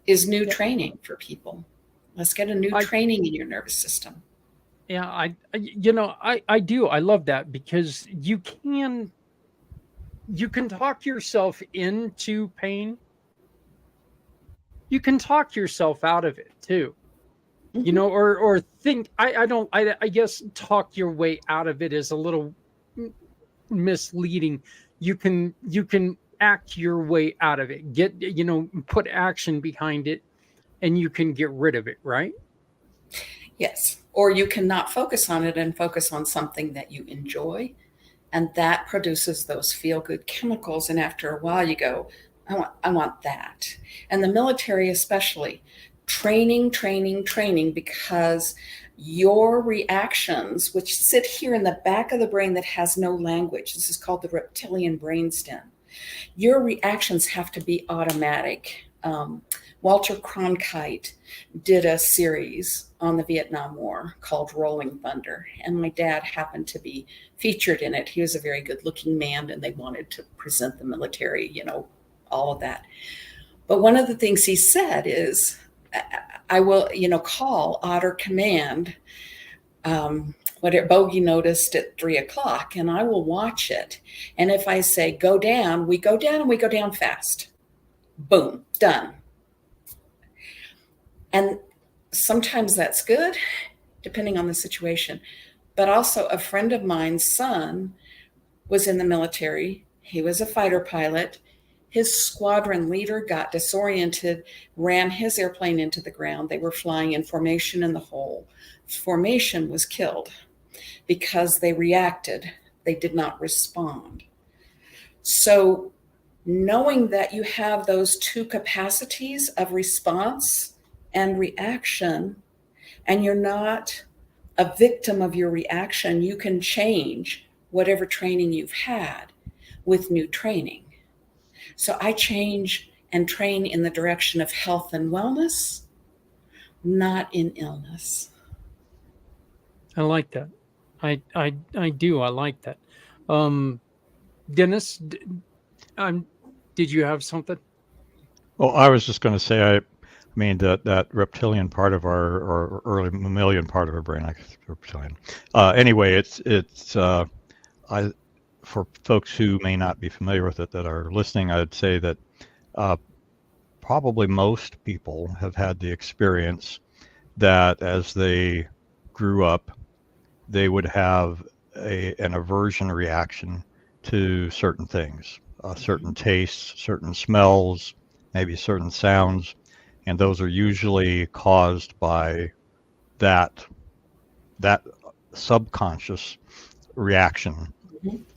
is new training for people. Let's get a new training in your nervous system. Yeah, I do. I love that because you can talk yourself into pain. You can talk yourself out of it too. Mm-hmm. Or think, I guess talk your way out of it is a little misleading. You can act your way out of it. Put action behind it and you can get rid of it, right? Yes. Or you can not focus on it and focus on something that you enjoy. And that produces those feel-good chemicals. And after a while you go, I want that. And the military especially, training, because your reactions, which sit here in the back of the brain that has no language, this is called the reptilian brainstem, your reactions have to be automatic. Walter Cronkite did a series on the Vietnam War called Rolling Thunder, and my dad happened to be featured in it. He was a very good-looking man, and they wanted to present the military, all of that. But one of the things he said is, I will, call Otter Command, what bogey noticed at 3:00, and I will watch it. And if I say go down, we go down, and we go down fast. Boom, done. And sometimes that's good, depending on the situation. But also a friend of mine's son was in the military. He was a fighter pilot. His squadron leader got disoriented, ran his airplane into the ground. They were flying in formation and the whole formation was killed because they reacted. They did not respond. So knowing that you have those two capacities of response and reaction, and you're not a victim of your reaction, you can change whatever training you've had with new training. So I change and train in the direction of health and wellness, not in illness. I like that. I do. I like that. Dennis, did you have something? Well, I was just going to say, I mean that reptilian part of or early mammalian part of our brain, reptilian. Anyway, it's for folks who may not be familiar with it that are listening, I'd say that probably most people have had the experience that as they grew up, they would have an aversion reaction to certain things, certain tastes, certain smells, maybe certain sounds, and those are usually caused by that subconscious reaction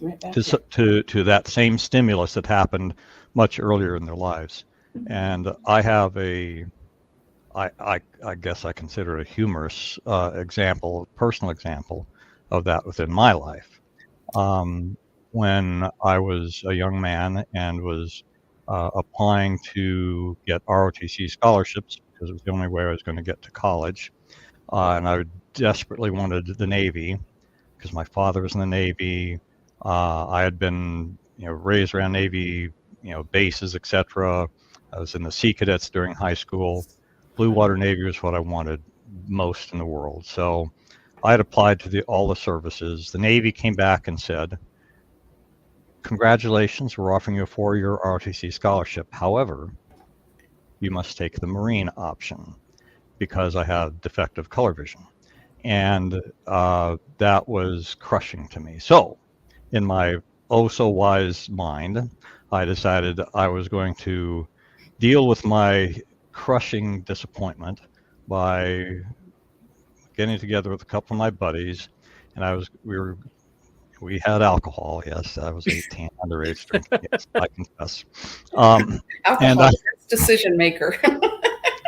Right back. to that same stimulus that happened much earlier in their lives. And I have I guess I consider it a humorous example, personal example of that within my life. When I was a young man and was applying to get ROTC scholarships because it was the only way I was going to get to college, and I desperately wanted the Navy because my father was in the Navy. I had been, raised around Navy, bases, etc. I was in the Sea Cadets during high school. Blue Water Navy was what I wanted most in the world. So I had applied to all the services. The Navy came back and said, "Congratulations, we're offering you a 4-year ROTC scholarship. However, you must take the Marine option because I have defective color vision." And that was crushing to me. So in my oh so wise mind, I decided I was going to deal with my crushing disappointment by getting together with a couple of my buddies, and we had alcohol. Yes, I was 18, underage drinking. Yes, I confess. Alcohol is decision maker.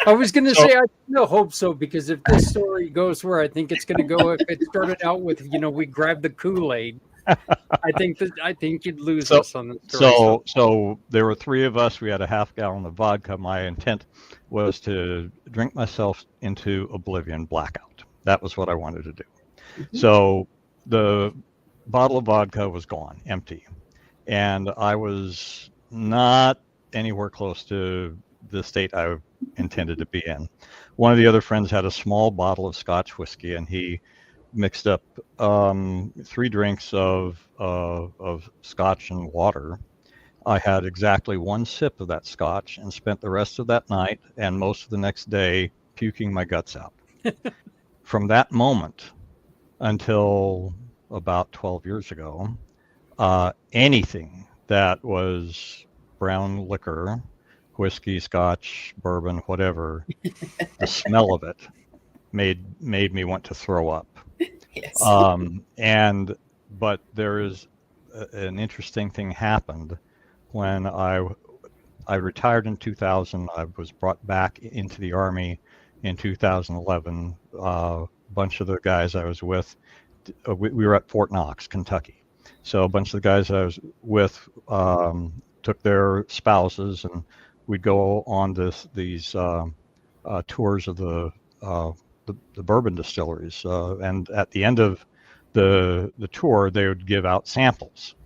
I was going to say, I hope so, because if this story goes where I think it's going to go, if it started out with, we grabbed the Kool-Aid, I think you'd lose us on the story. So there were 3 of us. We had a half gallon of vodka. My intent was to drink myself into oblivion, blackout. That was what I wanted to do. Mm-hmm. So the bottle of vodka was gone, empty, and I was not anywhere close to the state I intended to be in. One of the other friends had a small bottle of Scotch whiskey, and he mixed up 3 drinks of Scotch and water. I had exactly 1 sip of that Scotch and spent the rest of that night and most of the next day puking my guts out. From that moment until about 12 years ago, anything that was brown liquor, whiskey, Scotch, bourbon, whatever, the smell of it made me want to throw up. Yes. But there is an interesting thing happened when I retired in 2000. I was brought back into the Army in 2011. A bunch of the guys I was with, we were at Fort Knox, Kentucky. So a bunch of the guys I was with took their spouses, and we'd go on these tours of the bourbon distilleries, and at the end of the tour, they would give out samples.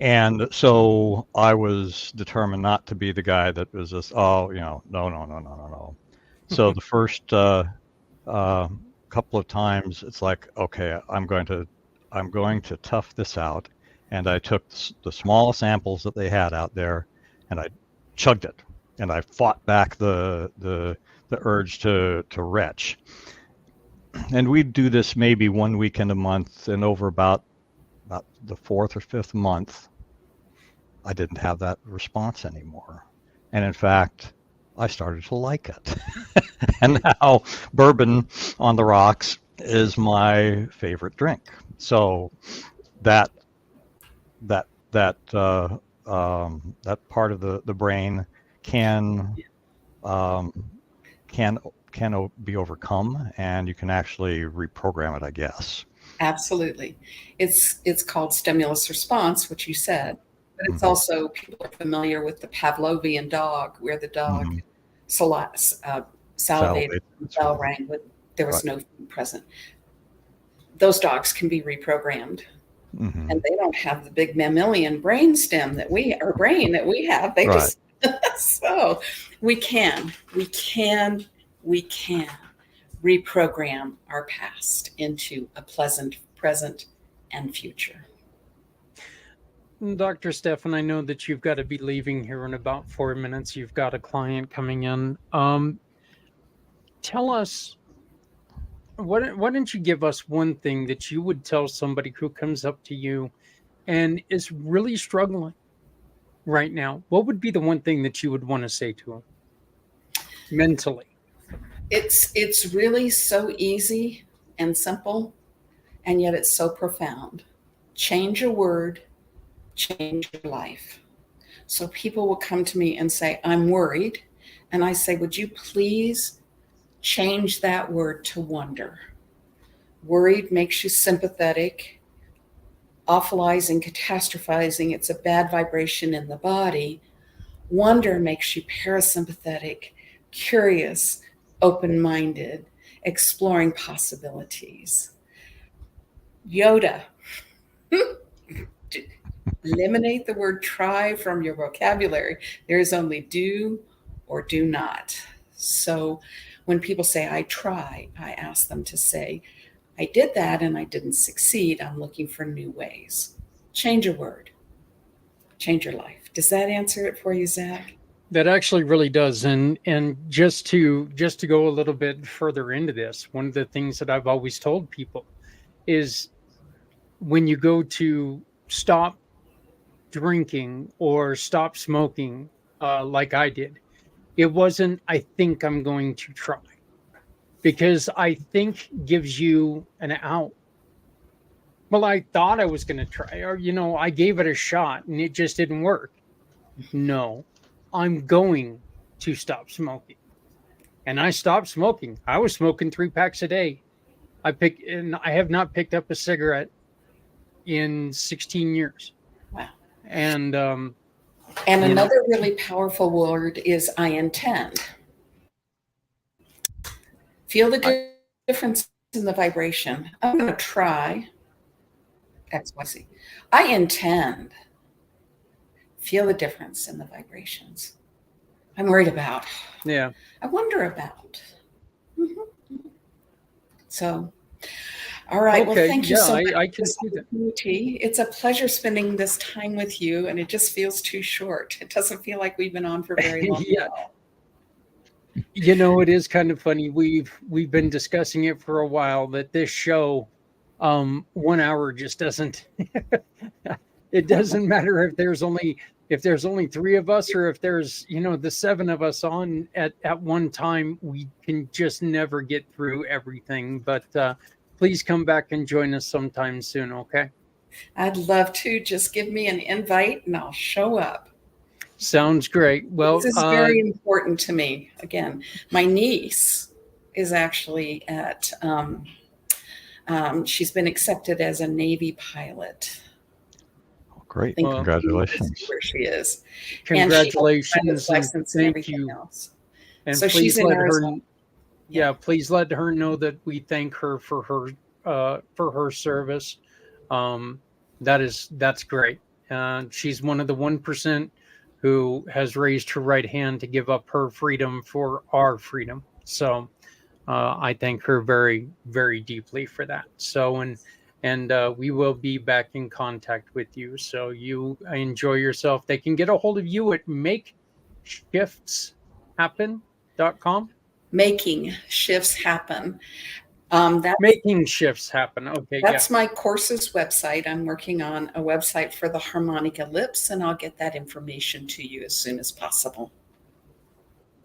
And so I was determined not to be the guy that was just, no. So the first couple of times, it's like, okay, I'm going to tough this out. And I took the small samples that they had out there, and I chugged it, and I fought back the urge to retch. And we'd do this maybe 1 weekend a month, and over about the 4th or 5th month, I didn't have that response anymore. And in fact, I started to like it. And now bourbon on the rocks is my favorite drink. So that part of the brain can be overcome, and you can actually reprogram it, I guess. Absolutely. It's called stimulus response, which you said, but it's also, people are familiar with the Pavlovian dog, where the dog salivated, the bell rang, but there was no food present. Those dogs can be reprogrammed. Mm-hmm. And they don't have the big mammalian brain that we have. They just, so we can reprogram our past into a pleasant present and future. Dr. Stefan, I know that you've got to be leaving here in about 4 minutes. You've got a client coming in. Tell us why don't you give us one thing that you would tell somebody who comes up to you and is really struggling right now? What would be the one thing that you would want to say to them mentally? It's really so easy and simple, and yet it's so profound. Change a word, change your life. So people will come to me and say, I'm worried. And I say, would you please change that word to wonder? Worried makes you sympathetic. Awfulizing, catastrophizing, it's a bad vibration in the body. Wonder makes you parasympathetic, curious, open-minded, exploring possibilities. Yoda. Eliminate the word try from your vocabulary. There is only do or do not. So when people say, I try, I ask them to say, I did that and I didn't succeed. I'm looking for new ways. Change a word. Change your life. Does that answer it for you, Zach? That actually really does. And just to go a little bit further into this, one of the things that I've always told people is when you go to stop drinking or stop smoking, like I did, it wasn't, I think I'm going to try, because I think gives you an out. Well, I thought I was going to try, or, I gave it a shot and it just didn't work. No, I'm going to stop smoking. And I stopped smoking. I was smoking 3 packs a day. And I have not picked up a cigarette in 16 years. Wow. And another really powerful word is I intend. Feel the difference in the vibration. I'm going to try XYZ. I intend. Feel the difference in the vibrations. I'm worried about. Yeah. I wonder about. Mm-hmm. So, all right. Okay. Well, thank you so much. I can see that. It's a pleasure spending this time with you, and it just feels too short. It doesn't feel like we've been on for very long. Yeah. It is kind of funny. We've been discussing it for a while, that this show, 1 hour just doesn't. It doesn't matter if there's only 3 of us, or if there's the 7 of us on at one time. We can just never get through everything. But please come back and join us sometime soon. Okay. I'd love to. Just give me an invite and I'll show up. Sounds great. Well, this is very important to me. Again, my niece is actually at, she's been accepted as a Navy pilot. Oh, great. Well, congratulations. Where she is. Congratulations. And thank you. Else. And so please let her, please let her know that we thank her for her service. That's great. She's one of the 1% who has raised her right hand to give up her freedom for our freedom. So I thank her very, very deeply for that. So, and we will be back in contact with you. So you enjoy yourself. They can get a hold of you at makeshiftshappen.com. Making Shifts Happen. Making Shifts Happen. Okay. That's my course's website. I'm working on a website for the harmonic ellipse, and I'll get that information to you as soon as possible.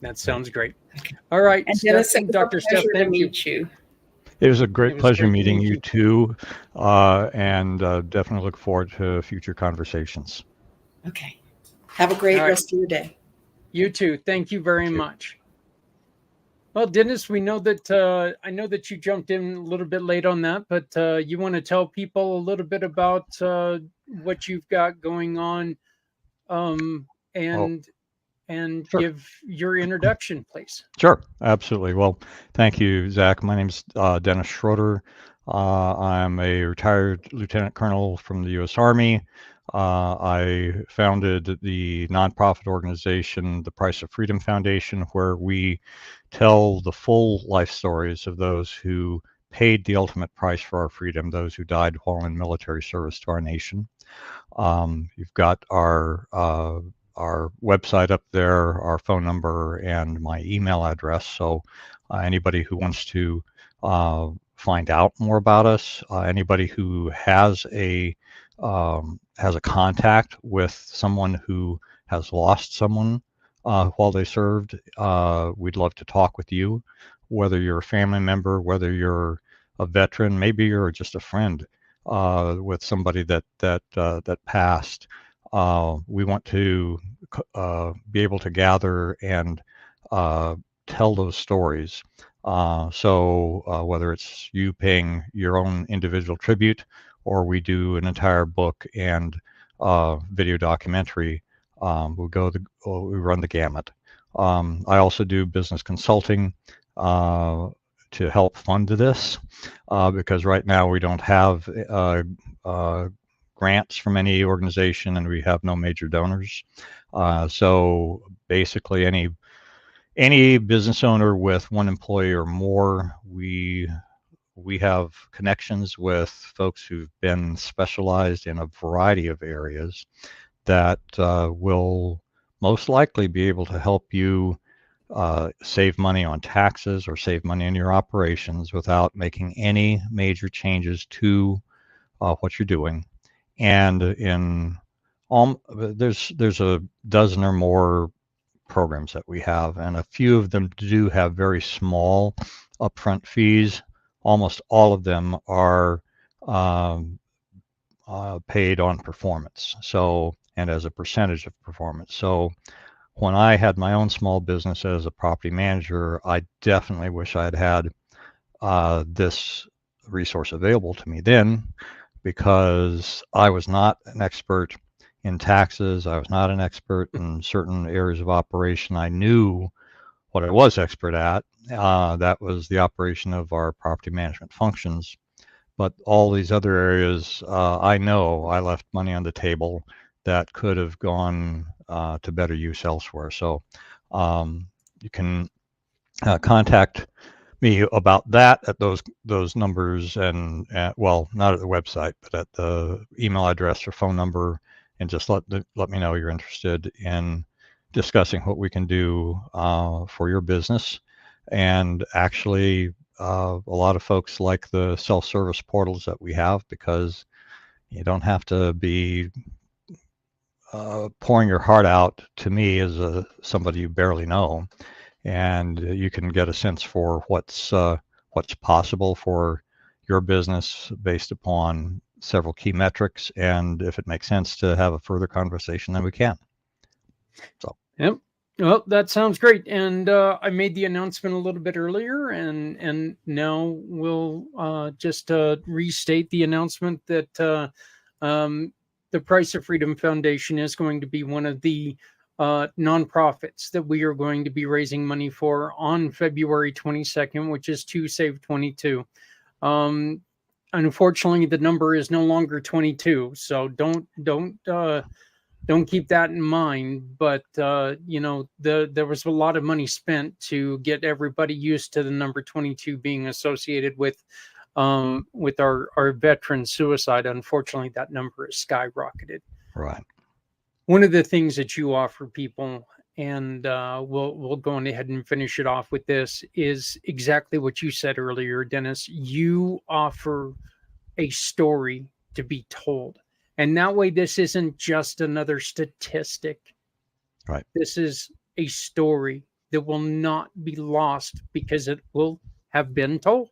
That sounds great. Okay. All right. And Dennis, Dr. Steph, thank you. It was a great pleasure meeting you too, and definitely look forward to future conversations. Okay. Have a great rest of your day. You too. Thank you very much. Well, Dennis, we know that I know that you jumped in a little bit late on that, but you want to tell people a little bit about what you've got going on, and sure. Give your introduction, please. Sure, absolutely. Well, thank you, Zach. My name is Dennis Schroeder. I'm a retired lieutenant colonel from the U.S. Army. I founded the nonprofit organization, the Price of Freedom Foundation, where we tell the full life stories of those who paid the ultimate price for our freedom, those who died while in military service to our nation. You've got our website up there, our phone number, and my email address. So anybody who wants to find out more about us. Anybody who has a contact with someone who has lost someone while they served, we'd love to talk with you. Whether you're a family member, whether you're a veteran, maybe you're just a friend with somebody that passed. We want to be able to gather and tell those stories. So whether it's you paying your own individual tribute, or we do an entire book and video documentary, we run the gamut. I also do business consulting to help fund this because right now we don't have grants from any organization, and we have no major donors. So basically, any business owner with one employee or more, we have connections with folks who've been specialized in a variety of areas that will most likely be able to help you save money on taxes or save money in your operations without making any major changes to what you're doing. And there's a dozen or more programs that we have, and a few of them do have very small upfront fees. Almost all of them are paid on performance, so, and as a percentage of performance. So when I had my own small business as a property manager, I definitely wish I had had this resource available to me then, because I was not an expert in taxes. I was not an expert in certain areas of operation. I knew what I was expert at. That was the operation of our property management functions. But all these other areas, I know I left money on the table that could have gone to better use elsewhere. So you can contact me about that at those numbers, and well, not at the website, but at the email address or phone number, and just let me know you're interested in discussing what we can do for your business. And actually, a lot of folks like the self-service portals that we have, because you don't have to be pouring your heart out to me as somebody you barely know, and you can get a sense for what's possible for your business based upon several key metrics. And if it makes sense to have a further conversation, then we can. So. Yep. Well, that sounds great. And I made the announcement a little bit earlier, and now we'll just restate the announcement that the Price of Freedom Foundation is going to be one of the nonprofits that we are going to be raising money for on February 22nd, which is 2Save22. Unfortunately, the number is no longer 22, so don't keep that in mind. But there was a lot of money spent to get everybody used to the number 22 being associated with our veteran suicide. Unfortunately, that number has skyrocketed. Right. One of the things that you offer people, and we'll go on ahead and finish it off with this, is exactly what you said earlier, Dennis. You offer a story to be told. And that way, this isn't just another statistic. Right. This is a story that will not be lost because it will have been told.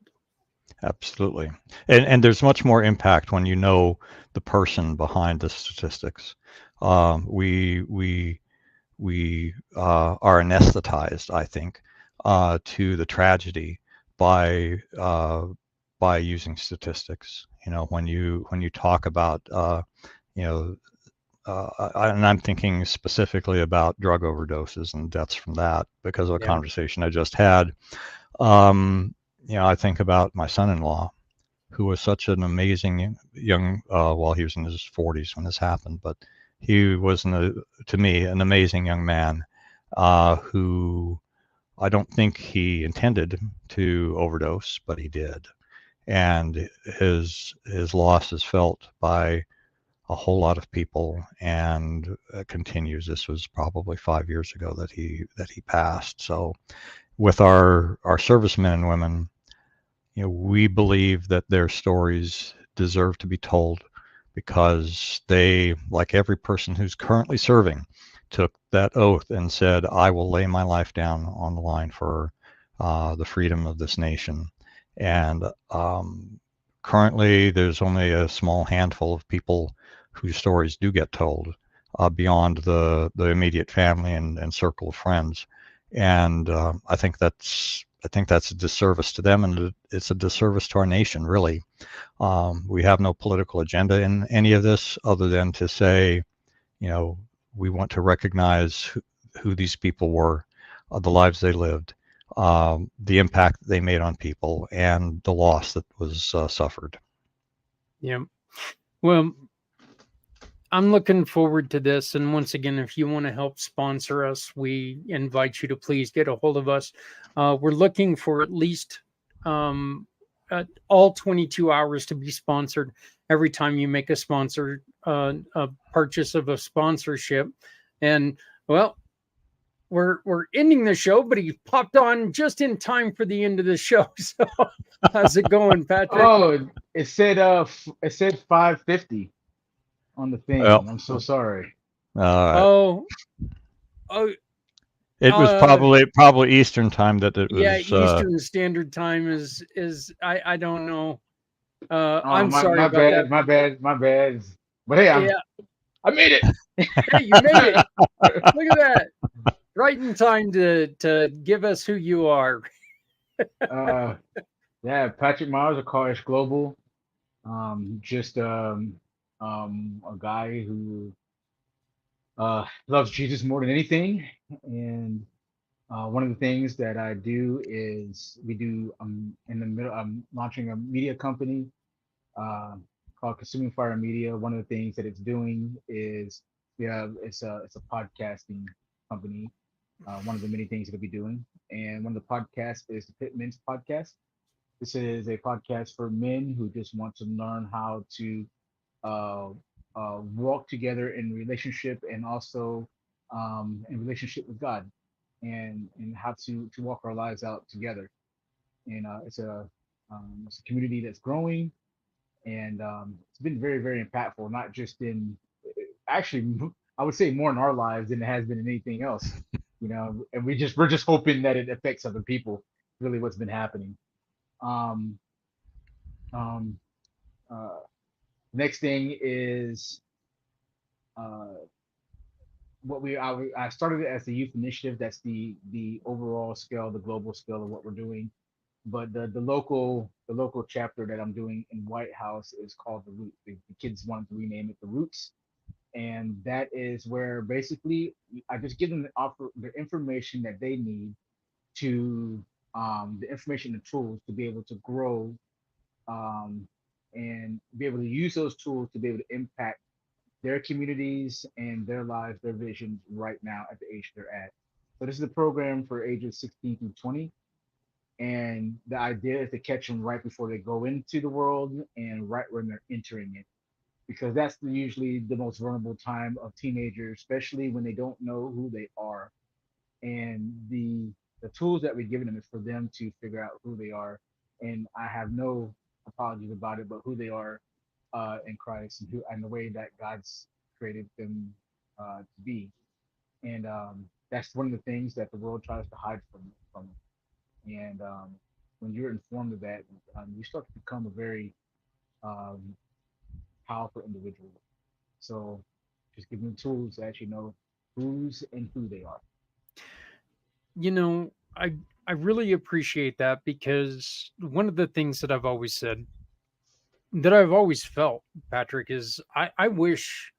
Absolutely. And there's much more impact when you know the person behind the statistics. We are anesthetized, I think, to the tragedy by using statistics. When you talk about and I'm thinking specifically about drug overdoses and deaths from that because of a conversation I just had. I think about my son-in-law, who was such an amazing young, well, he was in his 40s when this happened, but he was, to me, an amazing young man who I don't think he intended to overdose, but he did. And his loss is felt by a whole lot of people, and continues. This was probably 5 years ago that he passed. So with our servicemen and women, we believe that their stories deserve to be told because they, like every person who's currently serving, took that oath and said, I will lay my life down on the line for the freedom of this nation. And currently, there's only a small handful of people whose stories do get told beyond the immediate family and circle of friends. And I think that's a disservice to them, and it's a disservice to our nation, really. We have no political agenda in any of this other than to say, we want to recognize who these people were, the lives they lived, the impact that they made on people, and the loss that was suffered. Yeah. Well, I'm looking forward to this. And once again, if you want to help sponsor us, we invite you to please get a hold of us. We're looking for at least all 22 hours to be sponsored every time you make a purchase of a sponsorship. And well, we're ending the show, but he popped on just in time for the end of the show. So how's it going, Patrick? Oh, it said 5:50 on the thing. Well, I'm so sorry. Oh, it was probably Eastern time that it was. Yeah, Eastern Standard Time is I don't know. I'm sorry my about bad, that. my bad. But hey, I made it. Hey, you made it. Look at that. Right in time to give us who you are. Yeah, Patrick Miles of Carish Global. Just a guy who loves Jesus more than anything. And one of the things that I do is I'm launching a media company called Consuming Fire Media. One of the things that it's doing is it's a podcasting company. One of the many things it'll be doing, and one of the podcasts is the Pitman's podcast. This is a podcast for men who just want to learn how to uh, walk together in relationship, and also in relationship with God, and how to walk our lives out together. And it's a community that's growing, and it's been very, very impactful, not just in actually, I would say more in our lives than it has been in anything else. And we're just hoping that it affects other people. Really, what's been happening. Um, um, uh, Next thing is uh, I started it as the youth initiative. That's the overall scale, the global scale of what we're doing. But the local chapter that I'm doing in White House is called the Roots. The kids wanted to rename it the Roots, and that is where basically I just give them the information that they need to the information and tools to be able to grow, um, and be able to use those tools to be able to impact their communities and their lives, their visions right now at the age they're at. So this is a program for ages 16 through 20. And the idea is to catch them right before they go into the world and right when they're entering it, because that's usually the most vulnerable time of teenagers, especially when they don't know who they are. And the tools that we're giving them is for them to figure out who they are. And I have no apologies about it, but who they are in Christ, and the way that God's created them to be. And that's one of the things that the world tries to hide from. And when you're informed of that, you start to become a very um, powerful individual. So just give them tools to actually know who's and who they are. I really appreciate that, because one of the things that I've always said, that I've always felt, Patrick, is I wish,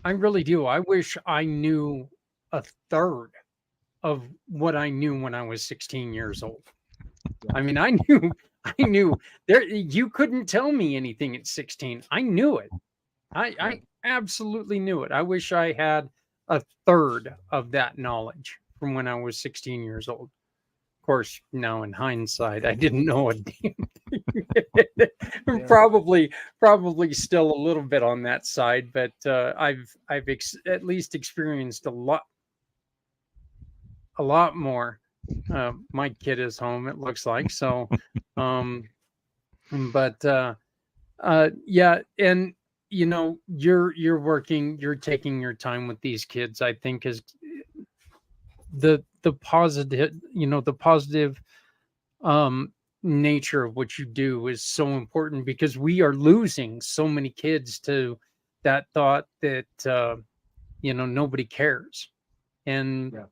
I really do. I wish I knew a third of what I knew when I was 16 years old. I mean, I knew there, you couldn't tell me anything at 16. I knew it. I absolutely knew it. I wish I had a third of that knowledge from when I was 16 years old. Of course, now in hindsight, I didn't know a damn thing. Yeah. Probably still a little bit on that side, but I've at least experienced a lot more My kid is home, it looks like. So, um, but yeah, and you're working, you're taking your time with these kids. I think is the positive, the positive um nature of what you do is so important, because we are losing so many kids to that thought that nobody cares, and Yeah.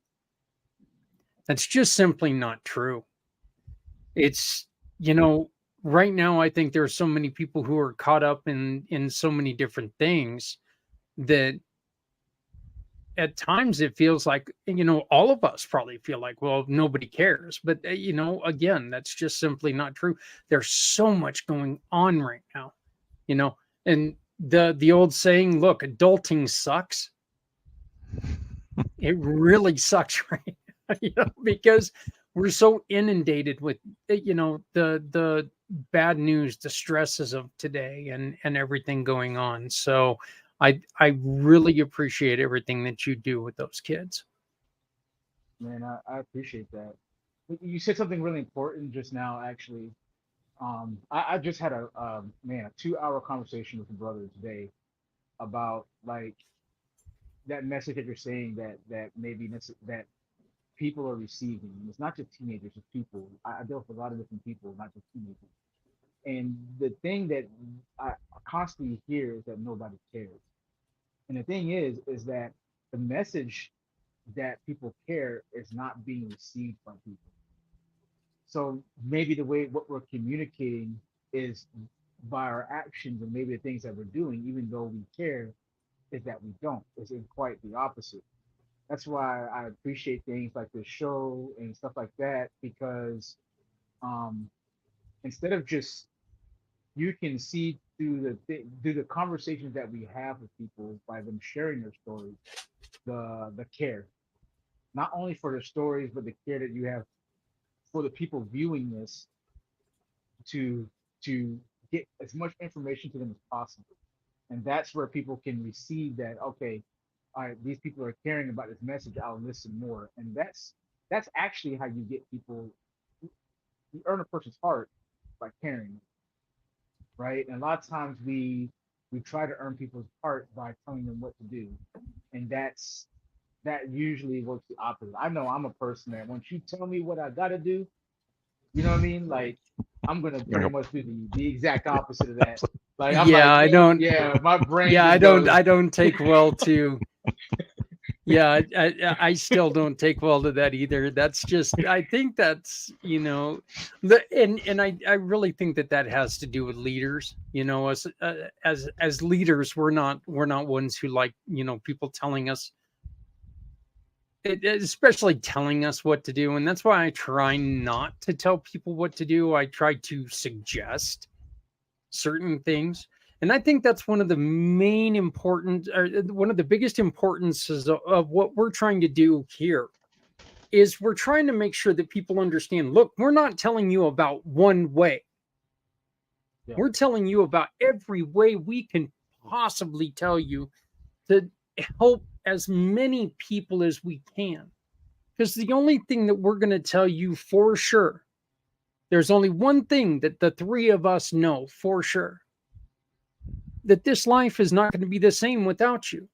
that's just simply not true. It's you know right now I think there are so many people who are caught up in so many different things that at times it feels like, all of us probably feel like, well, nobody cares, but again, that's just simply not true. There's so much going on right now, you know and the old saying, look, adulting sucks. It really sucks right now, because we're so inundated with the bad news, the stresses of today, and everything going on. So I really appreciate everything that you do with those kids. Man, I appreciate that. You said something really important just now, actually. I just had a 2 hour conversation with a brother today about like that message that you're saying that maybe that people are receiving. And it's not just teenagers, it's people. I deal with a lot of different people, not just teenagers. And the thing that I constantly hear is that nobody cares. And the thing is that the message that people care is not being received by people. So maybe the way what we're communicating is by our actions and maybe the things that we're doing, even though we care, is that we don't. It's in quite the opposite. That's why I appreciate things like this show and stuff like that, because um, instead of just you can see through the conversations that we have with people by them sharing their stories, the care, not only for their stories, but the care that you have for the people viewing this to to get as much information to them as possible. And that's where people can receive that, okay, all right, these people are caring about this message, I'll listen more. And that's actually how you get people, you earn a person's heart by caring, right? And a lot of times we try to earn people's heart by telling them what to do. And that usually works the opposite. I know I'm a person that once you tell me what I gotta do, you know what I mean? Like I'm gonna pretty much do the exact opposite of that. Like I'm Yeah, like, I yeah, don't. yeah, my brain Yeah, I just don't. goes, I don't take well to. Yeah, I still don't take well to that either. That's just. I think that's and I really think that has to do with leaders. As leaders, we're not ones who like people telling us, especially telling us what to do, and that's why I try not to tell people what to do. I try to suggest certain things. And I think that's one of the main important, or one of the biggest importances of what we're trying to do here is we're trying to make sure that people understand, look, we're not telling you about one way. yeah, We're telling you about every way we can possibly tell you to help as many people as we can. Because the only thing that we're going to tell you for sure, there's only one thing that the three of us know for sure, that this life is not going to be the same without you.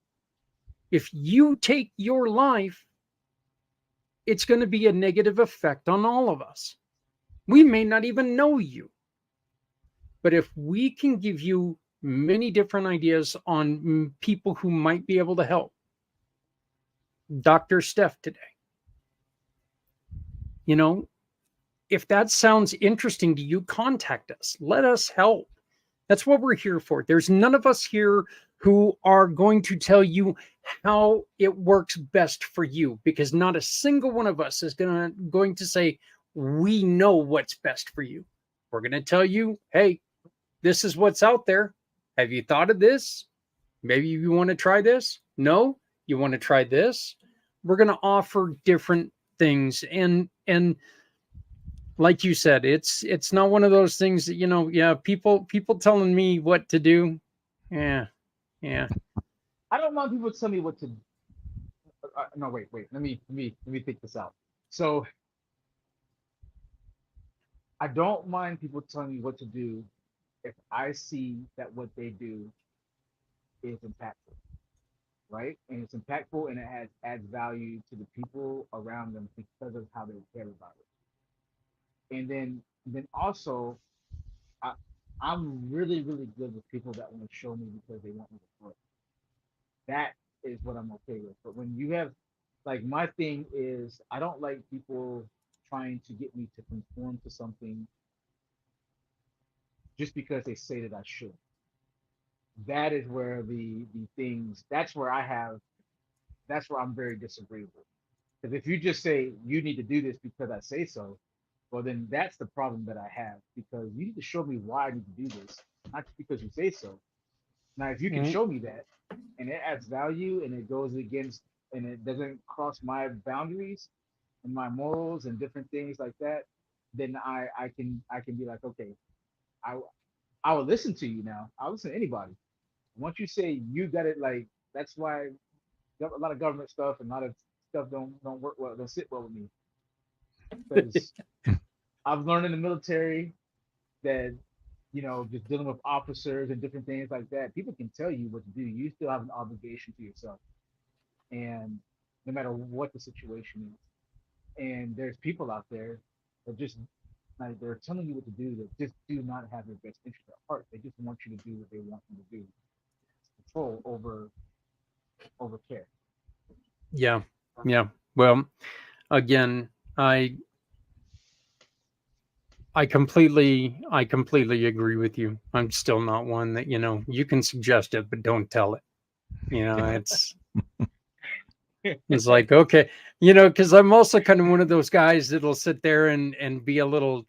If you take your life, it's going to be a negative effect on all of us. We may not even know you, but if we can give you many different ideas on people who might be able to help, Dr. Steph today, you know, if that sounds interesting to you, contact us. Let us help. That's what we're here for. There's none of us here who are going to tell you how it works best for you, because not a single one of us is going to say we know what's best for you. We're going to tell you, hey, this is what's out there. Have you thought of this? Maybe you want to try this. No, you want to try this. We're going to offer different things, and like you said, it's not one of those things that yeah, people telling me what to do. Yeah, yeah. I don't want people to tell me what to. No, wait. Let me think this out. So I don't mind people telling me what to do if I see that what they do is impactful, right? And it's impactful and it adds value to the people around them because of how they care about it. And then also I I'm really, really good with people that want to show me because they want me to grow. That is what I'm okay with. But when you have like my thing is I don't like people trying to get me to conform to something just because they say that I should. That is where the things that's where I have that's where I'm very disagreeable. Because if you just say you need to do this because I say so, well then that's the problem that I have because you need to show me why I need to do this, not just because you say so. Now if you can Mm, show me that and it adds value and it goes against and it doesn't cross my boundaries and my morals and different things like that, then I can be like, okay, I I will listen to you now. I'll listen to anybody. Once you say you got it, like that's why a lot of government stuff and a lot of stuff don't work well, don't sit well with me because I've learned in the military that just dealing with officers and different things like that, people can tell you what to do. You still have an obligation to yourself, and no matter what the situation is. And there's people out there that just like they're telling you what to do that just do not have your best interest at heart. They just want you to do what they want you to do. Control over care. yeah, yeah. Well, again, I completely agree with you. I'm still not one that, you can suggest it, but don't tell it. It's like, okay, because I'm also kind of one of those guys that'll sit there and be a little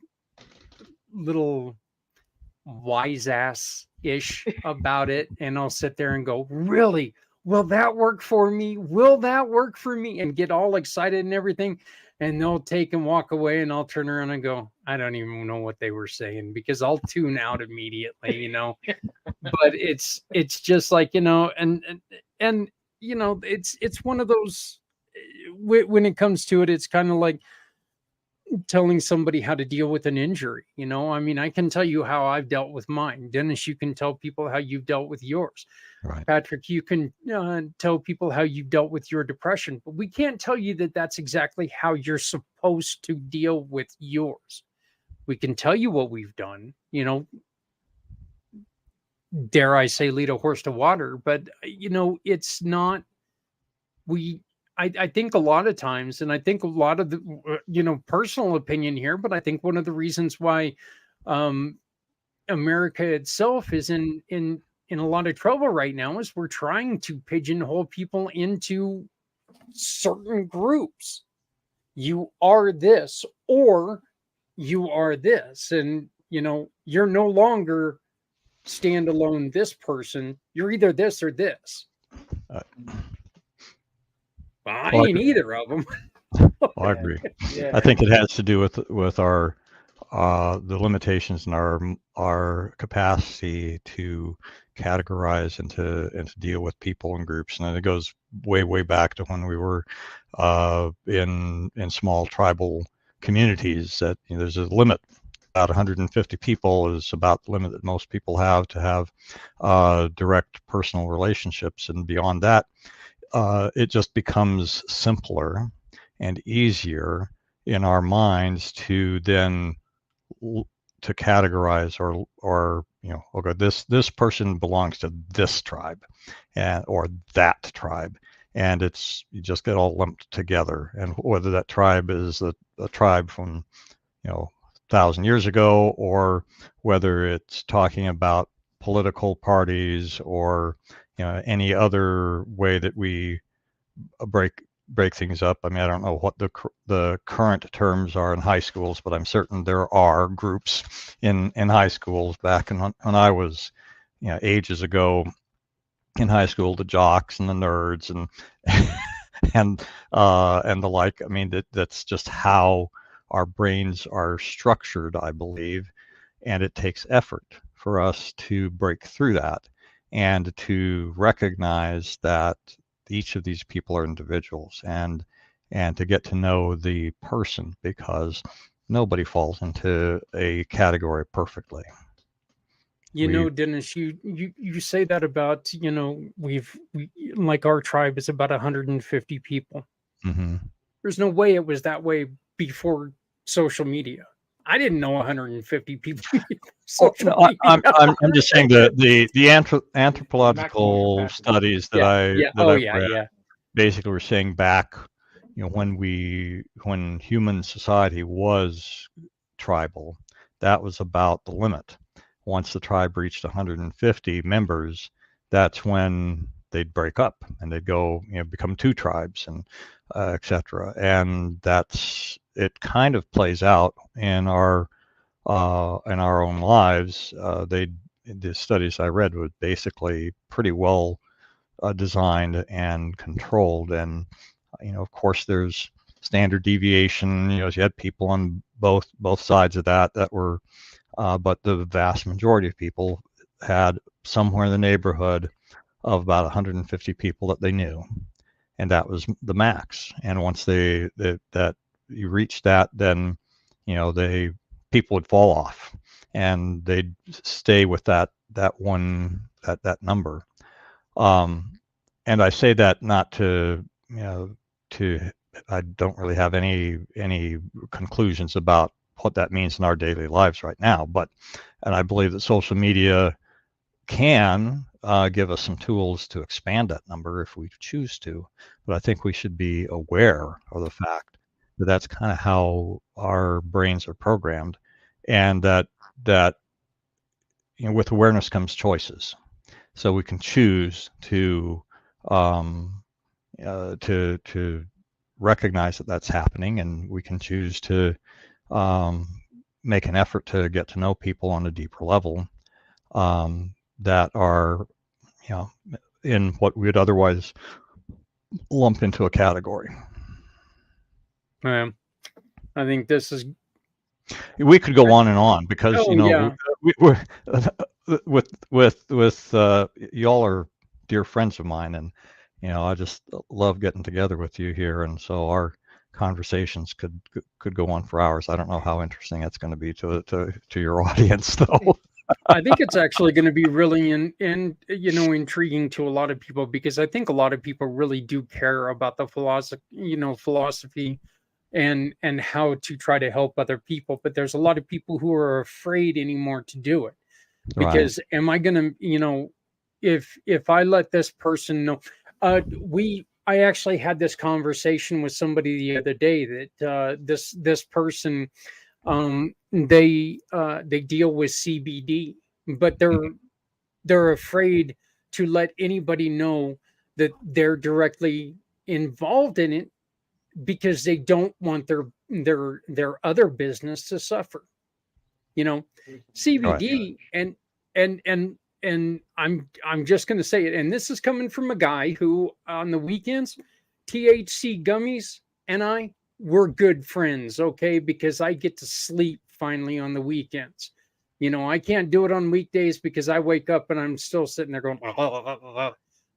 wise ass ish about it. And I'll sit there and go, really? Will that work for me? Will that work for me? And get all excited and everything. And they'll take and walk away, and I'll turn around and go, I don't even know what they were saying because I'll tune out immediately. But it's just like, and it's one of those when it comes to it, it's kind of like telling somebody how to deal with an injury. I mean, I can tell you how I've dealt with mine. Dennis, you can tell people how you've dealt with yours. Right. Patrick, you can tell people how you've dealt with your depression, but we can't tell you that that's exactly how you're supposed to deal with yours. We can tell you what we've done, dare I say, lead a horse to water, but it's not, we, I think a lot of times, and I think a lot of the, personal opinion here, but I think one of the reasons why um, America itself is in a lot of trouble right now is we're trying to pigeonhole people into certain groups. You are this or you are this, and you're no longer standalone this person. You're either this or this. Uh, I well, ain't either of them. I agree. Yeah. I think it has to do with our the limitations in our capacity to categorize and to deal with people and groups, and it goes way back to when we were in small tribal communities. That there's a limit. About 150 people is about the limit that most people have to have direct personal relationships, and beyond that, it just becomes simpler and easier in our minds to then to categorize or okay, this person belongs to this tribe and or that tribe, and it's you just get all lumped together, and whether that tribe is a tribe from 1,000 years ago, or whether it's talking about political parties or any other way that we break things up. I mean, I don't know what the current terms are in high schools, but I'm certain there are groups in high schools back when I was ages ago in high school, the jocks and the nerds and and the like. I mean, that's just how our brains are structured, I believe, and it takes effort for us to break through that and to recognize that each of these people are individuals and to get to know the person, because nobody falls into a category perfectly. You know, Dennis, you say that about, you know, we like our tribe is about 150 people. Mm-hmm. There's no way it was that way before social media. I didn't know 150 people before Well, social no, media. I'm just saying the Maximum anthropological capacity. studies that Yeah. Oh, I've yeah, read yeah. basically were saying back, you know, when human society was tribal, that was about the limit. Once the tribe reached 150 members, that's when they'd break up and they'd go, you know, become two tribes and etc. And that's it. Kind of plays out in our own lives. The studies I read were basically pretty well designed and controlled. And you know, of course, there's standard deviation. You know, you had people on both sides of that were, but the vast majority of people had somewhere in the neighborhood of about 150 people that they knew, and that was the max. And once that you reach that, then you know people would fall off, and they'd stay with that number. Um, and I say that not to, you know, to I don't really have any conclusions about what that means in our daily lives right now, but and I believe that social media can give us some tools to expand that number if we choose to. But I think we should be aware of the fact that that's kind of how our brains are programmed, and that you know, with awareness comes choices. So we can choose um, to recognize that that's happening, and we can choose to um, make an effort to get to know people on a deeper level that are, you know, in what we would otherwise lump into a category. I think this is. We could go on and on because Oh, you know yeah. we're with y'all are dear friends of mine, and you know I just love getting together with you here, and so our conversations could go on for hours. I don't know how interesting it's going to be to your audience though. I think it's actually going to be really you know, intriguing to a lot of people, because I think a lot of people really do care about the philosophy and how to try to help other people. But there's a lot of people who are afraid anymore to do it, Right. because am I going to, you know, if I let this person know, I actually had this conversation with somebody the other day that this person, they deal with CBD, but they're afraid to let anybody know that they're directly involved in it, because they don't want their other business to suffer. You know, Right. CBD and and and I'm just going to say it, and this is coming from a guy who on the weekends, THC gummies and I, we're good friends, okay, because I get to sleep finally on the weekends. You know, I can't do it on weekdays because I wake up and I'm still sitting there going,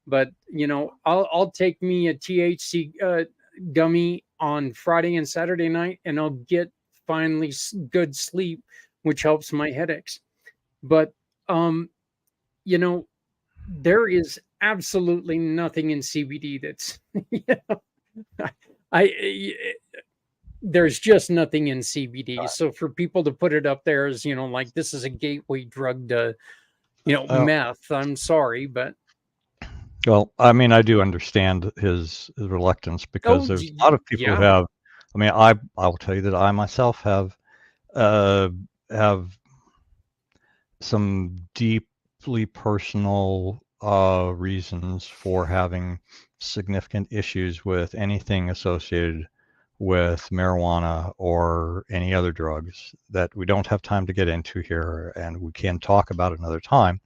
but you know, I'll take me a THC gummy on Friday and Saturday night, and I'll get finally good sleep, which helps my headaches. But um, you know, there is absolutely nothing in CBD that's I there's just nothing in CBD. So for people to put it up there as, you know, like this is a gateway drug to, you know, Uh, meth, I'm sorry, but well, I mean, I do understand his reluctance because oh there's a lot of people who yeah. have. I mean, I will tell you that I myself uh, have some deeply personal reasons for having significant issues with anything associated with marijuana or any other drugs that we don't have time to get into here, and we can talk about another time.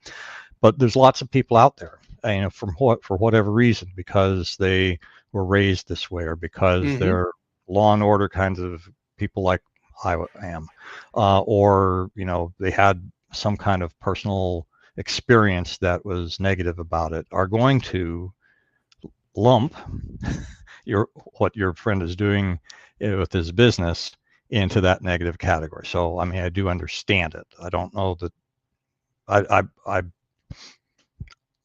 But there's lots of people out there, you know, for whatever reason, because they were raised this way, or because Hmm. they're law and order kinds of people like I am, or you know, they had some kind of personal experience that was negative about it, are going to lump what your friend is doing with his business into that negative category. So I mean, I do understand it. I don't know that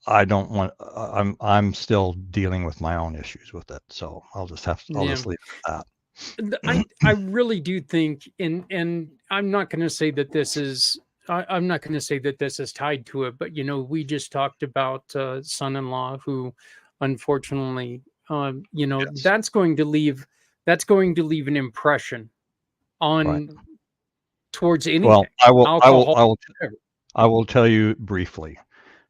I don't want. I'm still dealing with my own issues with it. So I'll just Yeah. leave it at that. I really do think, and I'm not going to say that this is I'm not going to say that this is tied to it, but we just talked about son-in-law who, unfortunately, Yes. that's going to leave an impression Right. on towards Well, anything, alcohol. Whatever. I will tell you briefly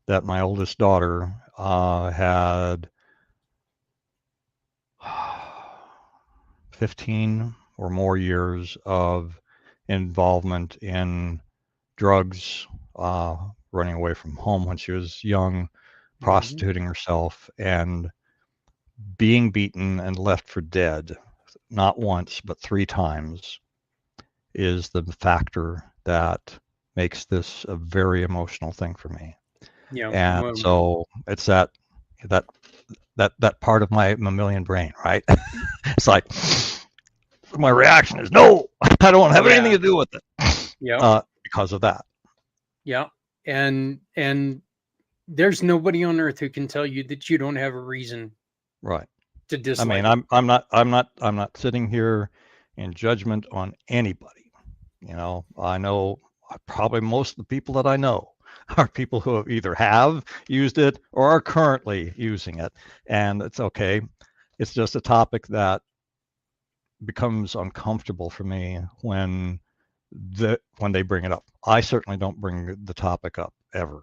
that my oldest daughter had 15 or more years of involvement in drugs, running away from home when she was young, Mhm. prostituting herself, and being beaten and left for dead, not once, but 3 times, is the factor that makes this a very emotional thing for me. Yeah. And Well, so it's that that part of my mammalian brain, right? It's like my reaction is no, I don't have anything yeah. to do with it, Yeah. because of that. Yeah. And there's nobody on earth who can tell you that you don't have a reason Right. to I mean, dislike it. I'm not sitting here in judgment on anybody. I know probably most of the people that I know are people who have used it or are currently using it, and it's okay. It's just a topic that becomes uncomfortable for me when they bring it up. I certainly don't bring the topic up ever,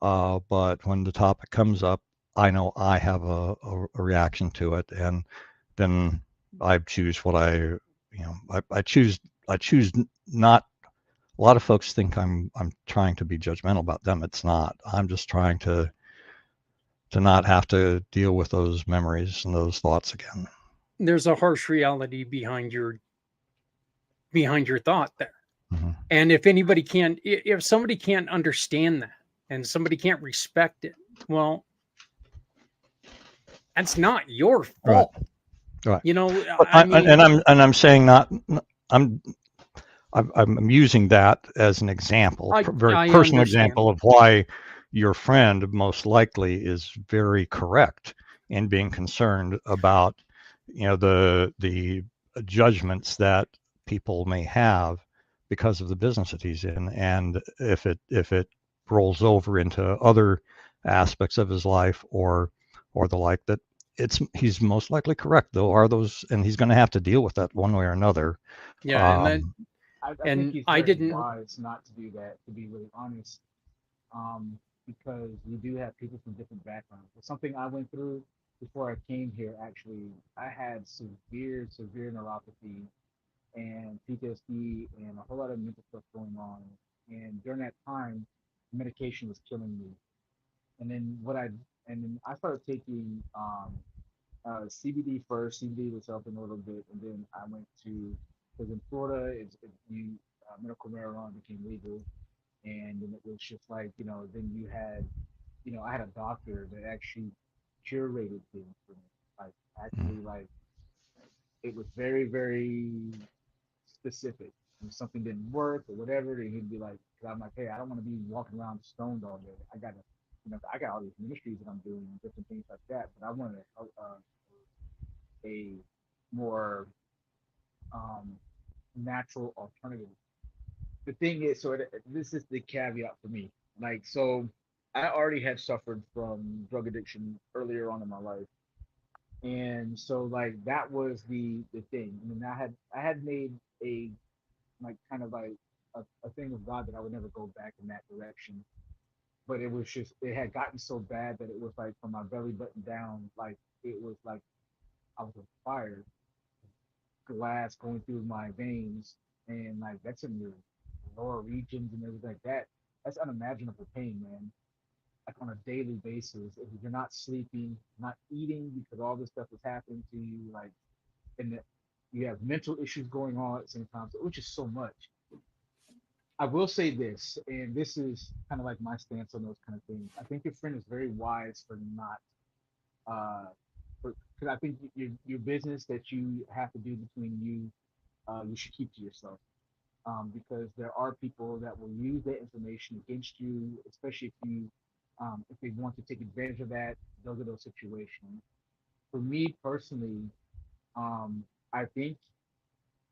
but when the topic comes up, I know I have a reaction to it, and then I choose what I choose not. A lot of folks think I'm trying to be judgmental about them. It's not. I'm just trying to not have to deal with those memories and those thoughts again. There's a harsh reality behind your thought there. Hmm. And if anybody can't, if somebody can't understand that and somebody can't respect it, well, that's not your Right. fault. Right. But I mean, I'm saying not. I'm I'm using that as an example, very I personal understand. example of why your friend most likely is very correct in being concerned about, the judgments that people may have because of the business that he's in, and if it rolls over into other aspects of his life or the like, that he's most likely correct. Though are those, and he's going to have to deal with that one way or another. Yeah, Um, I think and he's I very didn't. wise not to do that, to be really honest, because we do have people from different backgrounds. It's something I went through before I came here. Actually, I had severe neuropathy and PTSD and a whole lot of mental stuff going on. And during that time, medication was killing me. And then I started taking CBD first. CBD was helping a little bit, and then I went to because in Florida, medical marijuana became legal, and then it was just like then you had I had a doctor that actually curated things for me, like mm, actually like it was very very specific. If something didn't work or whatever, then he'd be like, because I'm like, hey, I don't want to be walking around stoned all day. I got all these ministries that I'm doing, different things like that, but I wanted a more um, natural alternative. The thing is, this is the caveat for me. Like, so I already had suffered from drug addiction earlier on in my life, and so like that was the thing. I mean, I had made a like kind of like a thing with God that I would never go back in that direction. But it had gotten so bad that it was like from my belly button down, like it was like I was on fire, glass going through my veins, and like that's in your lower regions and everything like that. That's unimaginable pain, man. Like on a daily basis, if you're not sleeping, not eating because all this stuff is happening to you, like, and you have mental issues going on at the same time, which is so much. I will say this, and this is kind of like my stance on those kind of things. I think your friend is very wise for not, because I think your business that you have to do between you you should keep to yourself. Because there are people that will use that information against you, especially if they want to take advantage of that. Those are those situations. For me personally, um, I think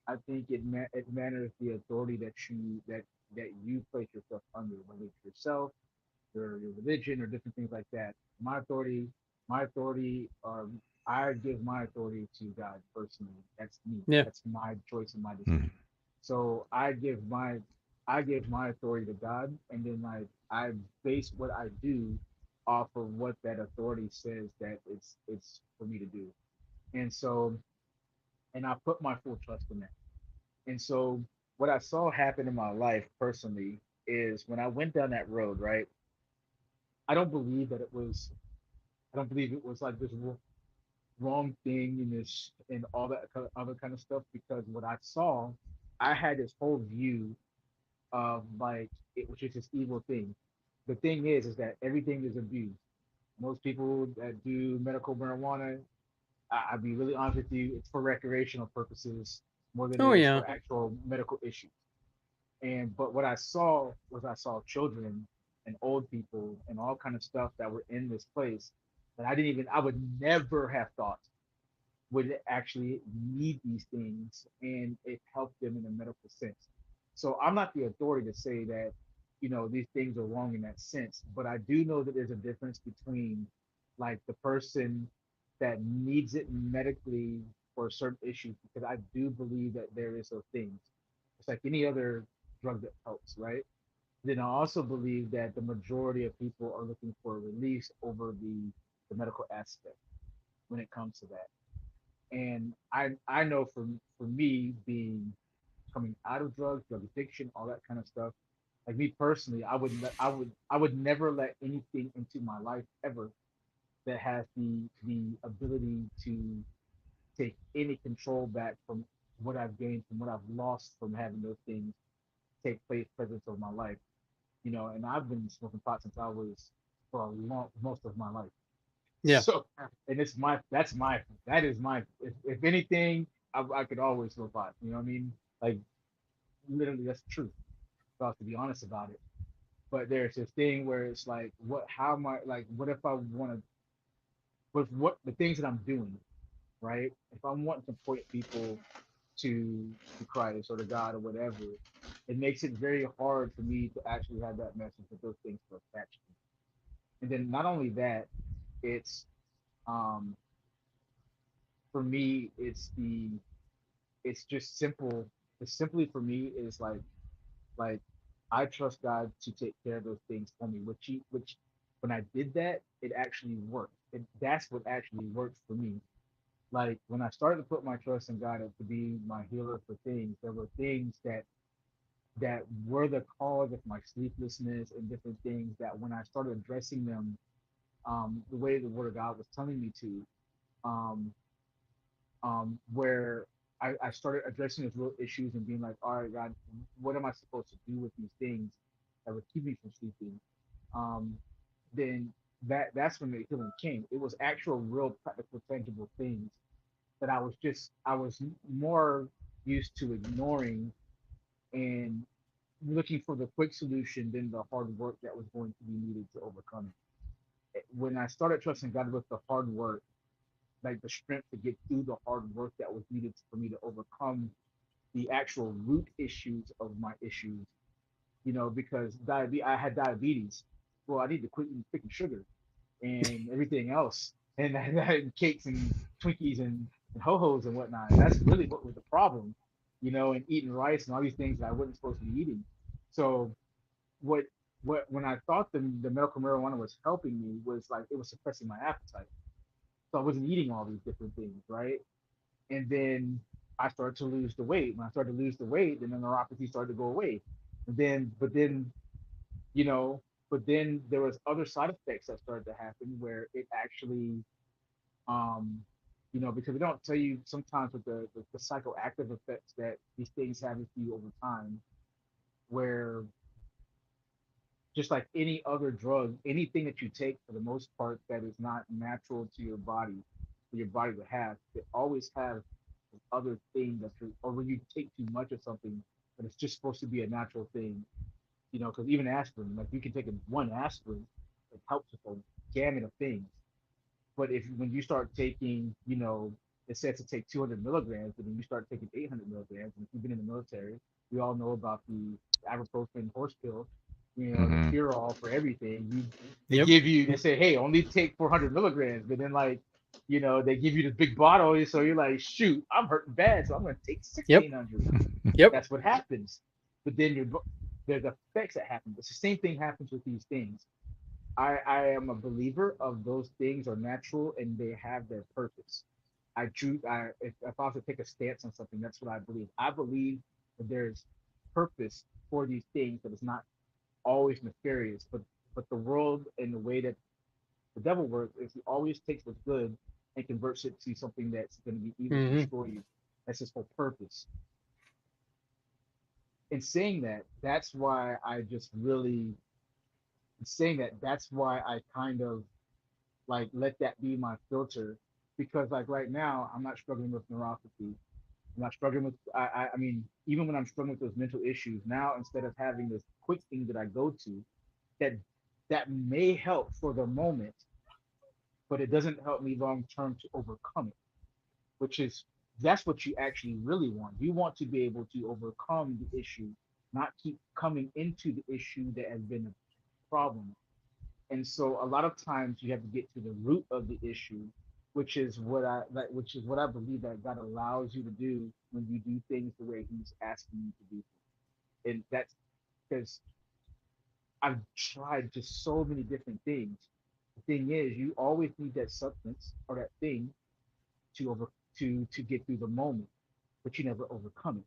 it matters the authority that you place yourself under, whether it's yourself, your religion, or different things like that. My authority, I give my authority to God personally. That's me. Yeah. That's my choice and my Mhm. decision. So I give my authority to God, and then I base what I do off of what that authority says that it's for me to do. And so and I put my full trust in that. And so what I saw happen in my life personally is when I went down that road, right? I don't believe that it was I don't believe it was like this wrong thing and this and all that other kind of stuff, because what I saw, I had this whole view of like it was just this evil thing. The thing is that everything is abused. Most people that do medical marijuana, I'll be really honest with you, it's for recreational purposes more than Oh, it is yeah. for actual medical issues. And but what I saw was I saw children and old people and all kind of stuff that were in this place that I would never have thought would actually need these things, and it helped them in a medical sense. So I'm not the authority to say that, these things are wrong in that sense, but I do know that there's a difference between like the person that needs it medically for certain issues, because I do believe that there is those things. It's like any other drug that helps, right? Then I also believe that the majority of people are looking for a release over the medical aspect when it comes to that. And I know for me being coming out of drugs, drug addiction, all that kind of stuff, like me personally, I would never let anything into my life ever that has the ability to take any control back from what I've gained, from what I've lost from having those things take place presence of my life. And I've been smoking pot since I was for a long most of my life. Yeah. So, and that is my, if anything, I could always smoke pot. You know what I mean? Like literally, that's the truth. If I was to be honest about it. But there's this thing where it's like, how am I, like, what if I want to, with what the things that I'm doing, right? If I'm wanting to point people to Christ or to God or whatever, it makes it very hard for me to actually have that message with those things to attach to. And then not only that, it's um for me, it's just simple. It's simply for me is like I trust God to take care of those things for me, which when I did that, it actually worked. That's what actually worked for me. Like when I started to put my trust in God to be my healer for things, there were things that were the cause of my sleeplessness and different things that when I started addressing them, the way the Word of God was telling me to, um, where I started addressing those real issues and being like, all right, God, what am I supposed to do with these things that would keep me from sleeping? Um, then that's when the healing came. It was actual, real, practical, tangible things that I was more used to ignoring and looking for the quick solution than the hard work that was going to be needed to overcome it. When I started trusting God with the hard work, like the strength to get through the hard work that was needed for me to overcome the actual root issues of my issues, because I had diabetes. Well, I need to quit eating freaking sugar and everything else, and cakes and Twinkies and ho-hos and whatnot. That's really what was the problem, and eating rice and all these things that I wasn't supposed to be eating. So what when I thought the medical marijuana was helping me was like it was suppressing my appetite. So I wasn't eating all these different things, right? And then I started to lose the weight. When I started to lose the weight, then the neuropathy started to go away. But then, you know, but then there was other side effects that started to happen where it actually, um, because they don't tell you sometimes with the psychoactive effects that these things have with you over time, where just like any other drug, anything that you take for the most part that is not natural to your body, for your body to have, it always have this other thing or when you take too much of something, but it's just supposed to be a natural thing, because even aspirin, like you can take one aspirin, it helps with a gamut of things. But if when you start taking, it says to take 200 milligrams, but then you start taking 800 milligrams, and if you've been in the military, we all know about the ibuprofen horse pill, the Hmm. cure all for everything. They Yep. give you, they say, hey, only take 400 milligrams, but then like, they give you this big bottle, so you're like, shoot, I'm hurting bad, so I'm gonna take Yep. 1600. Yep. That's what happens. But then there's effects that happen. It's the same thing happens with these things. I am a believer of those things are natural and they have their purpose. If I was to take a stance on something, that's what I believe. I believe that there's purpose for these things, that it's not always nefarious, but the world and the way that the devil works is he always takes what's good and converts it to something that's going to be evil to Hmm. destroy you. That's his whole purpose. In saying that, that's why I just really saying that that's why I kind of like let that be my filter, because like right now I'm not struggling with neuropathy. I'm not struggling with I mean, even when I'm struggling with those mental issues now, instead of having this quick thing that I go to that may help for the moment, but it doesn't help me long term to overcome it, which is that's what you actually really want. You want to be able to overcome the issue, not keep coming into the issue that has been a problem. And so a lot of times you have to get to the root of the issue, which is what I believe that God allows you to do when you do things the way He's asking you to do. And that's because I've tried just so many different things. The thing is, you always need that substance or that thing to over to get through the moment, but you never overcome it.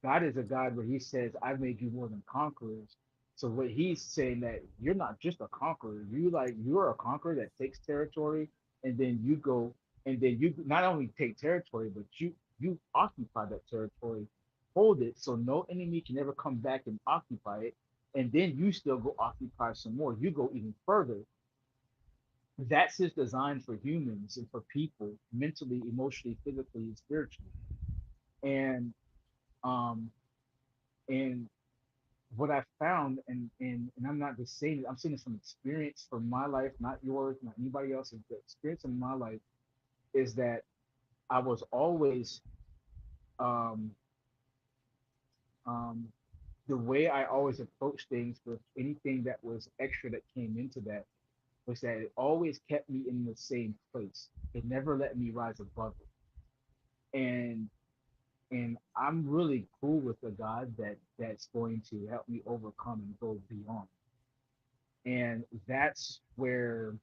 God is a God where He says, "I've made you more than conquerors." So what He's saying that you're not just a conqueror. You're a conqueror that takes territory, and then you go, and then you not only take territory, but you occupy that territory, hold it, so no enemy can ever come back and occupy it, and then you still go occupy some more. You go even further. That's His design for humans and for people, mentally, emotionally, physically, and spiritually. And um and what I found, and I'm not just saying it, I'm saying this from experience from my life, not yours, not anybody else's, but experience in my life is that I was always um, um, the way I always approached things with anything that was extra that came into that was that it always kept me in the same place. It never let me rise above it. And I'm really cool with a God that's going to help me overcome and go beyond. And that's where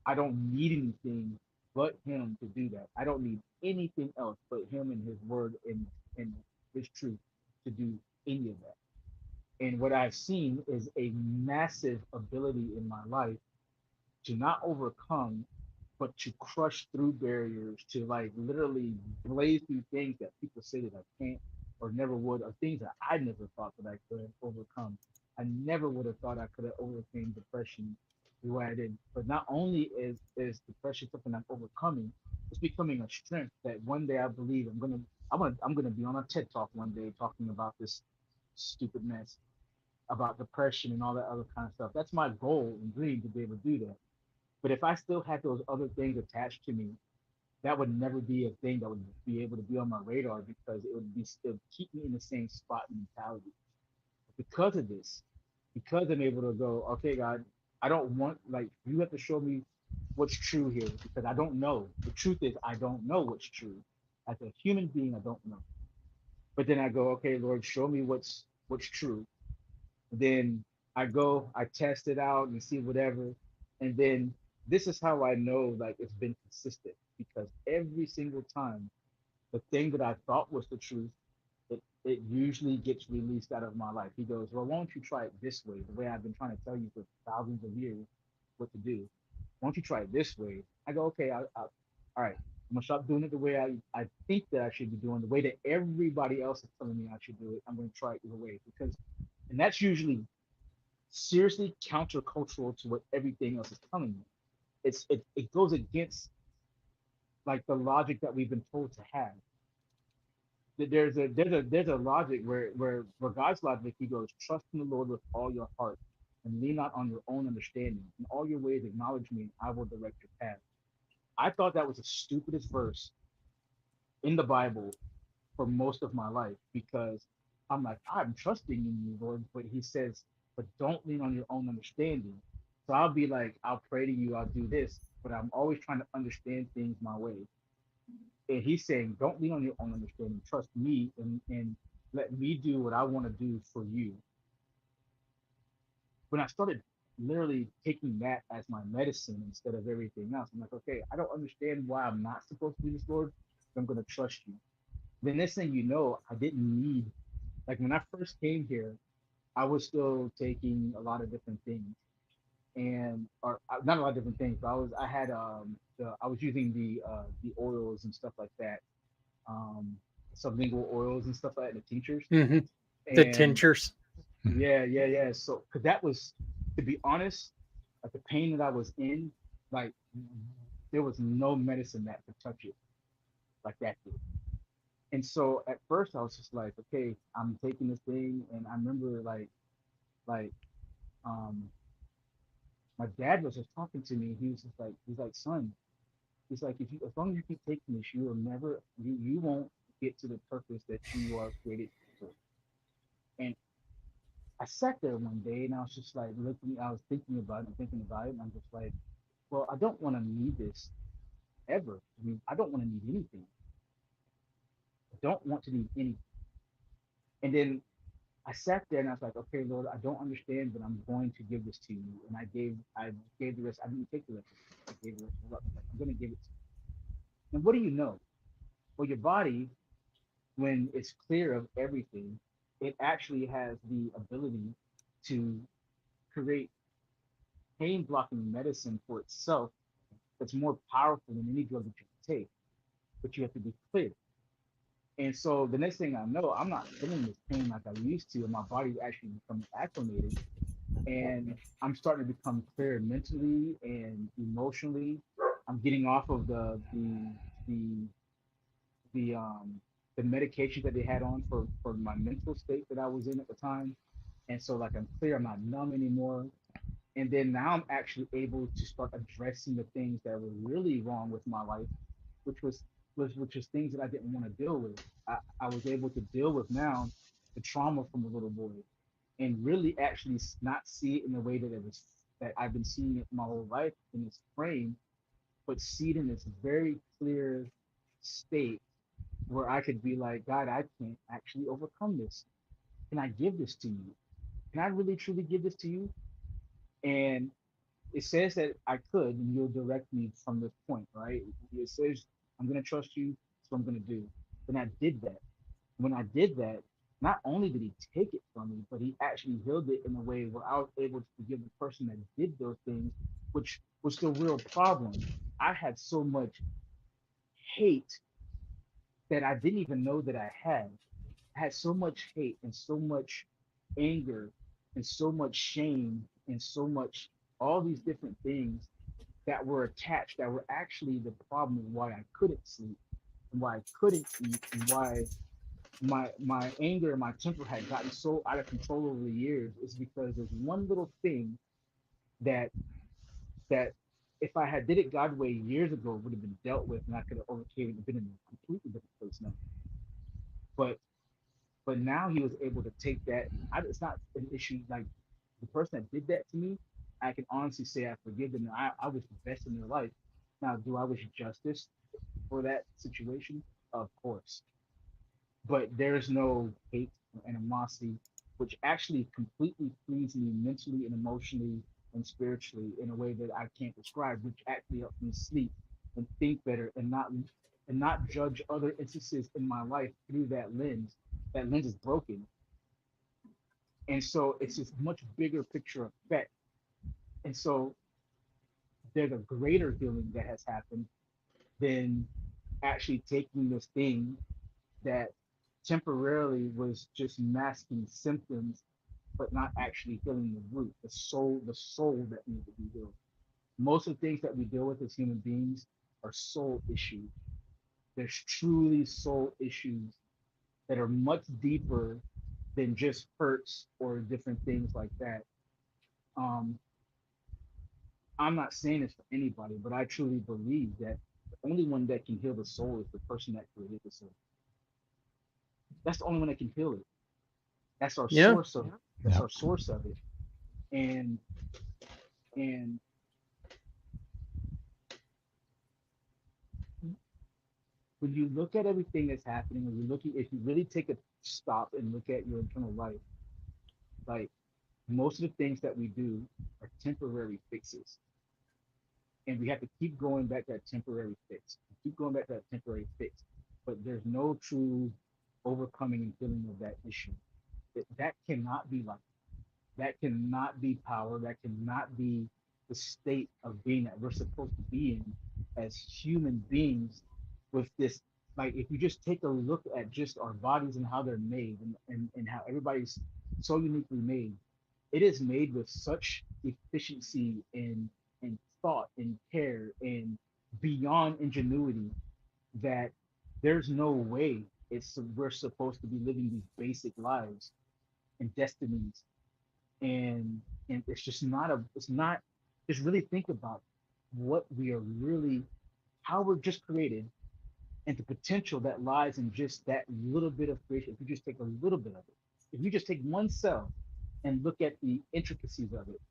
I don't need anything but Him to do that. I don't need anything else but Him and His Word and His truth to do any of that. And what I've seen is a massive ability in my life to not overcome, but to crush through barriers, to like literally blaze through things that people say that I can't or never would, or things that I never thought that I could overcome. I never would have thought I could have overcame depression the way I did. But not only is depression something I'm overcoming, it's becoming a strength that one day I believe I'm gonna be on a TED talk one day talking about this stupid mess about depression and all that other kind of stuff. That's my goal and dream to be able to do that. But if I still had those other things attached to me, that would never be a thing that would be able to be on my radar because it would keep me in the same spot mentality. Because of this, because I'm able to go, okay, God, I don't want like you have to show me what's true here because I don't know. The truth is I don't know what's true. As a human being, I don't know. But then I go, okay, Lord, show me what's true. Then I go, I test it out and see whatever. And then this is how I know like it's been consistent because every single time the thing that I thought was the truth, it usually gets released out of my life. He goes, well, why don't you try it this way? The way I've been trying to tell you for thousands of years what to do. Why don't you try it this way? I go, okay, all right. I'm gonna stop doing it the way I think that I should be doing, the way that everybody else is telling me I should do it. I'm gonna try it either way because, and that's usually seriously countercultural to what everything else is telling me. It goes against like the logic that we've been told to have. There's a logic where God's logic, he goes, trust in the Lord with all your heart and lean not on your own understanding. In all your ways acknowledge me and I will direct your path. I thought that was the stupidest verse in the Bible for most of my life, because I'm like, I'm trusting in you, Lord, but he says, but don't lean on your own understanding. So I'll be like, I'll pray to you, I'll do this, but I'm always trying to understand things my way. And he's saying, don't lean on your own understanding, trust me, and let me do what I want to do for you. When I started literally taking that as my medicine instead of everything else, I'm like, okay, I don't understand why I'm not supposed to do this, Lord, but I'm going to trust you. The next thing you know, I didn't need, like when I first came here, I was still taking a lot of different things, and or not a lot of different things, but I was using the oils and stuff like that, um, sublingual oils and stuff like that, the tinctures, Hmm. The and tinctures. yeah. So, because that was, to be honest, like the pain that I was in, like there was no medicine that could touch it like that did. And so at first I was just like, okay, I'm taking this thing, and I remember like um my dad was just talking to me. He was just like, he's like, son, he's like, if you, as long as you keep taking this, you will never, you won't get to the purpose that you are created for. And I sat there one day and I was just like looking, I was thinking about it and thinking about it, and I'm just like, well, I don't want to need this ever. I mean, I don't want to need anything. I don't want to need anything. And then I sat there and I was like, okay, Lord, I don't understand, but I'm going to give this to you. And I gave the rest. I didn't take the rest. I gave the rest. Like, I'm going to give it to you. And what do you know? Well, your body, when it's clear of everything, it actually has the ability to create pain blocking medicine for itself that's more powerful than any drug that you can take. But you have to be clear. And so the next thing I know, I'm not feeling this pain like I used to, and my body actually becomes acclimated, and I'm starting to become clear mentally and emotionally. I'm getting off of the the the medication that they had on for my mental state that I was in at the time. And so like I'm clear, I'm not numb anymore. And then now I'm actually able to start addressing the things that were really wrong with my life, which was things that I didn't want to deal with. I was able to deal with now the trauma from a little boy, and really actually not see it in the way that it was, that I've been seeing it my whole life in this frame, but see it in this very clear state where I could be like, God, I can't actually overcome this. Can I give this to you? Can I really truly give this to you? And it says that I could, and you'll direct me from this point, right? It says I'm gonna trust you, so I'm gonna do. And I did that. When I did that, not only did he take it from me, but he actually healed it in a way where I was able to forgive the person that did those things, which was the real problem. I had so much hate that I didn't even know that I had. I had so much hate and so much anger and so much shame and so much all these different things that were attached, that were actually the problem of why I couldn't sleep and why I couldn't eat, and why my anger and my temper had gotten so out of control over the years, is because there's one little thing that that if I had did it God way years ago, it would have been dealt with, and I could have overcame it and been in a completely different place now. But now he was able to take that. It's not an issue like the person that did that to me. I can honestly say I forgive them. I was the best in their life. Now, do I wish justice for that situation? Of course, but there's no hate or animosity, which actually completely frees me mentally and emotionally and spiritually in a way that I can't describe, which actually helps me sleep and think better, and not judge other instances in my life through that lens. That lens is broken. And so it's this much bigger picture effect. And so there's a greater healing that has happened than actually taking this thing that temporarily was just masking symptoms, but not actually healing the root, the soul that needs to be healed. Most of the things that we deal with as human beings are soul issues. There's truly soul issues that are much deeper than just hurts or different things like that. Um, I'm not saying this for anybody, but I truly believe that the only one that can heal the soul is the person that created the soul. That's the only one that can heal it. That's our Yeah. source of that's our source of it. And and when you look at everything that's happening, when you look at, if you really take a stop and look at your internal life, like most of the things that we do are temporary fixes. And we have to keep going back to that temporary fix. Keep going back to that temporary fix. But there's no true overcoming and healing of that issue. That cannot be like that cannot be power. That cannot be the state of being that we're supposed to be in as human beings with this. Like if you just take a look at just our bodies and how they're made and how everybody's so uniquely made, it is made with such efficiency and thought and care and beyond ingenuity that there's no way we're supposed to be living these basic lives and destinies and it's just not it's not just really think about what we are really how we're just created and the potential that lies in just that little bit of creation. If you just take a little bit of it, if you just take one cell and look at the intricacies of it,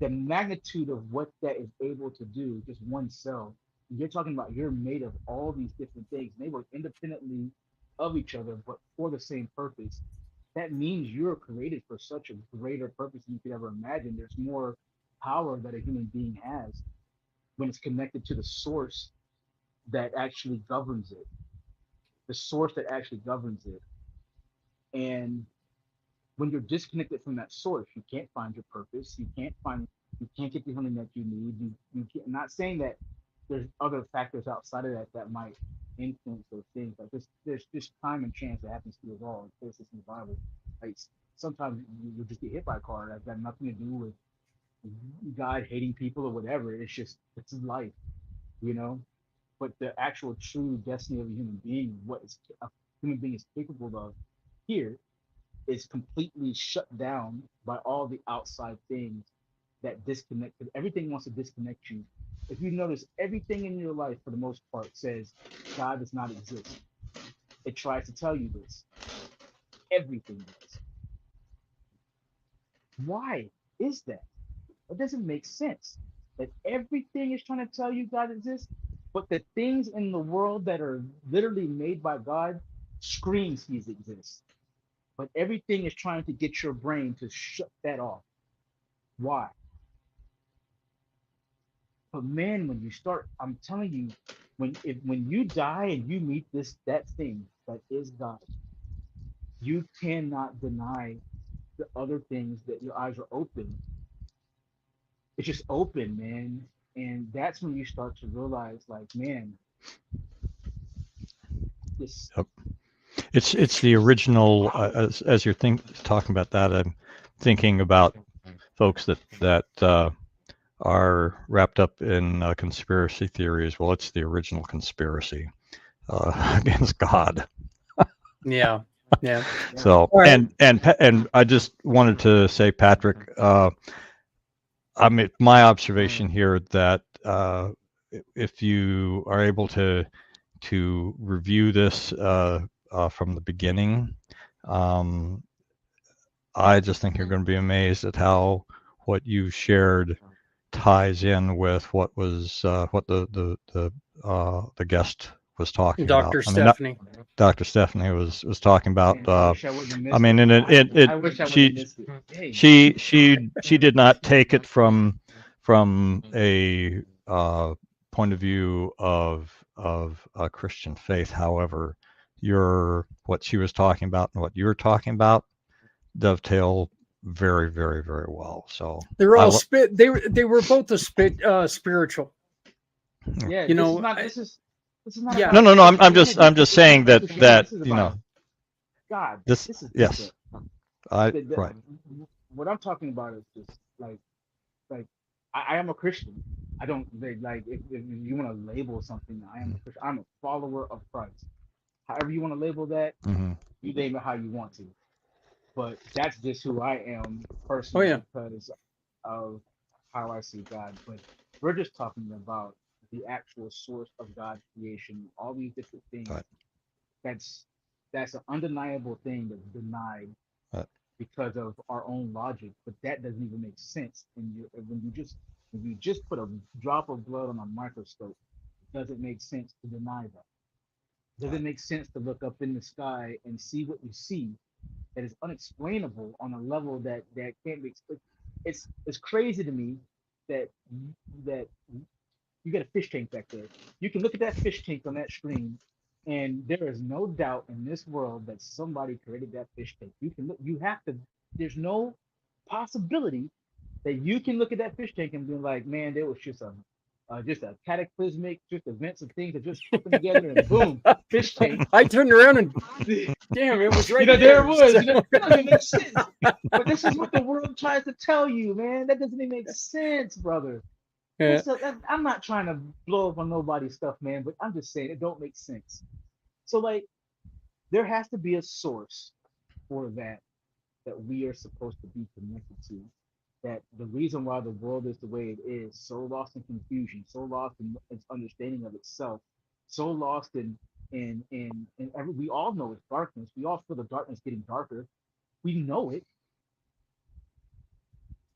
the magnitude of what that is able to do, just one cell, you're talking about you're made of all these different things. And they work independently of each other, but for the same purpose. That means you're created for such a greater purpose than you could ever imagine. There's more power that a human being has when it's connected to the source that actually governs it, the source that actually governs it. And when you're disconnected from that source, you can't find your purpose. You can't get the healing that you need. You can't, I'm not saying that there's other factors outside of that that might influence those things. Like there's just time and chance that happens to us all. It's in the Bible. Like sometimes you just get hit by a car. That's got nothing to do with God hating people or whatever. It's life, you know. But the actual true destiny of a human being, what a human being is capable of here, is completely shut down by all the outside things that disconnect. Because everything wants to disconnect you. If you notice, everything in your life, for the most part, says God does not exist. It tries to tell you this. Everything does. Why is that? It doesn't make sense. That everything is trying to tell you God exists, but the things in the world that are literally made by God screams He exists. But everything is trying to get your brain to shut that off. Why? But man, when you start, I'm telling you, when you die and you meet that thing that is God, you cannot deny the other things that your eyes are open. It's just open, man. And that's when you start to realize, like, man, this. Yep. It's the original. As you're talking about that, I'm thinking about folks that are wrapped up in conspiracy theories. Well, it's the original conspiracy against God. Yeah. Yeah. So right. and I just wanted to say, Patrick, I mean, my observation here that if you are able to review this from the beginning, I just think you're going to be amazed at how what you shared ties in with what was what the guest was talking about. Dr. I mean, Stephanie. Dr. Stephanie was talking about. I wish I wouldn't have missed I mean, it. and I wish I would have missed it. Dang. she did not take it from a point of view of a Christian faith. However, what she was talking about and what you were talking about dovetail very, very, very well. So They're all they were both spiritual. Yeah, You know, this is not yeah. about No. I'm just Christianity. saying that This is you about know God. this. This is Yes, different. right. What I'm talking about is just like I am a Christian, I don't like if you want to label something. I am a Christian. I'm a follower of Christ. However you want to label that, Mm-hmm. you name it how you want to. But that's just who I am Oh personally yeah. because of how I see God. But we're just talking about the actual source of God's creation, all these different things. Right. That's an undeniable thing that's denied Right. because of our own logic. But that doesn't even make sense. And when you just put a drop of blood on a microscope, it doesn't make sense to deny that. It doesn't Right. make sense to look up in the sky and see what you see that is unexplainable on a level that can't be explained. It's crazy to me that that you got a fish tank back there. You can look at that fish tank on that screen, and there is no doubt in this world that somebody created that fish tank. You can look. You have to. There's no possibility that you can look at that fish tank and be like, man, there was just a cataclysmic, just events of things that just happened together, and boom, fish tank. I turned around and damn, it was right there there. it was. So- That doesn't make sense. But this is what the world tries to tell you, man. That doesn't even make sense, brother. Yeah. I'm not trying to blow up on nobody's stuff, man, but I'm just saying it don't make sense. So like, there has to be a source for that we are supposed to be connected to. That the reason why the world is the way it is, so lost in confusion, so lost in its understanding of itself, so lost in every, we all know it's darkness. We all feel the darkness getting darker. We know it.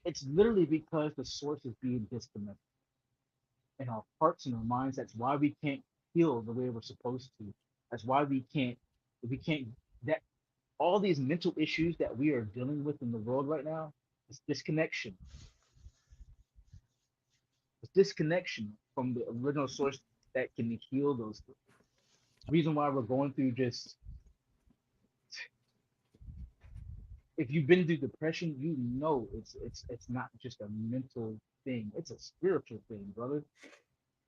It's literally because the source is being disconnected in our hearts and our minds. That's why we can't feel the way we're supposed to. That's why we can't that all these mental issues that we are dealing with in the world right now is disconnection. It's disconnection from the original source that can heal those things. Reason why we're going through just, if you've been through depression, you know it's not just a mental thing. It's a spiritual thing, brother.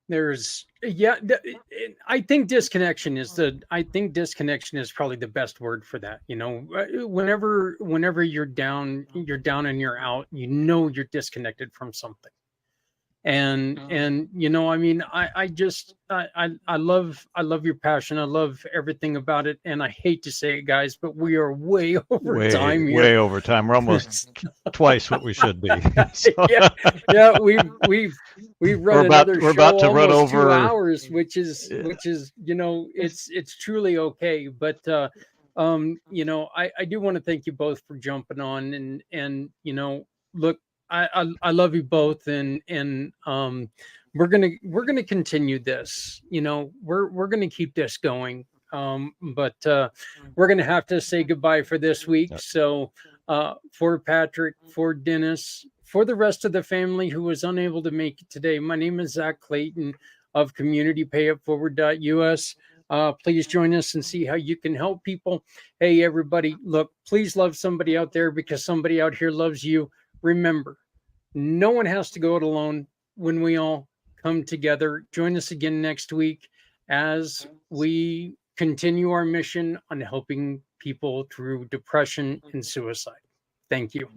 There's I think disconnection is probably the best word for that. Whenever you're down and you're out, you're disconnected from something. And I mean, I love your passion. I love everything about it. And I hate to say it, guys, but we are way over time here. Way over time. We're almost twice what we should be. So, yeah, we've run another show we're about to run almost over 2 hours, which is it's truly okay. But I do want to thank you both for jumping on, and look, I love you both, and we're gonna continue this. We're gonna keep this going. But we're gonna have to say goodbye for this week. Yep. So for Patrick, for Dennis, for the rest of the family who was unable to make it today, my name is Zach Clayton of CommunityPayItForward.us. Please join us and see how you can help people. Hey, everybody, look, please love somebody out there because somebody out here loves you. Remember, no one has to go it alone when we all come together. Join us again next week as we continue our mission on helping people through depression and suicide. Thank you.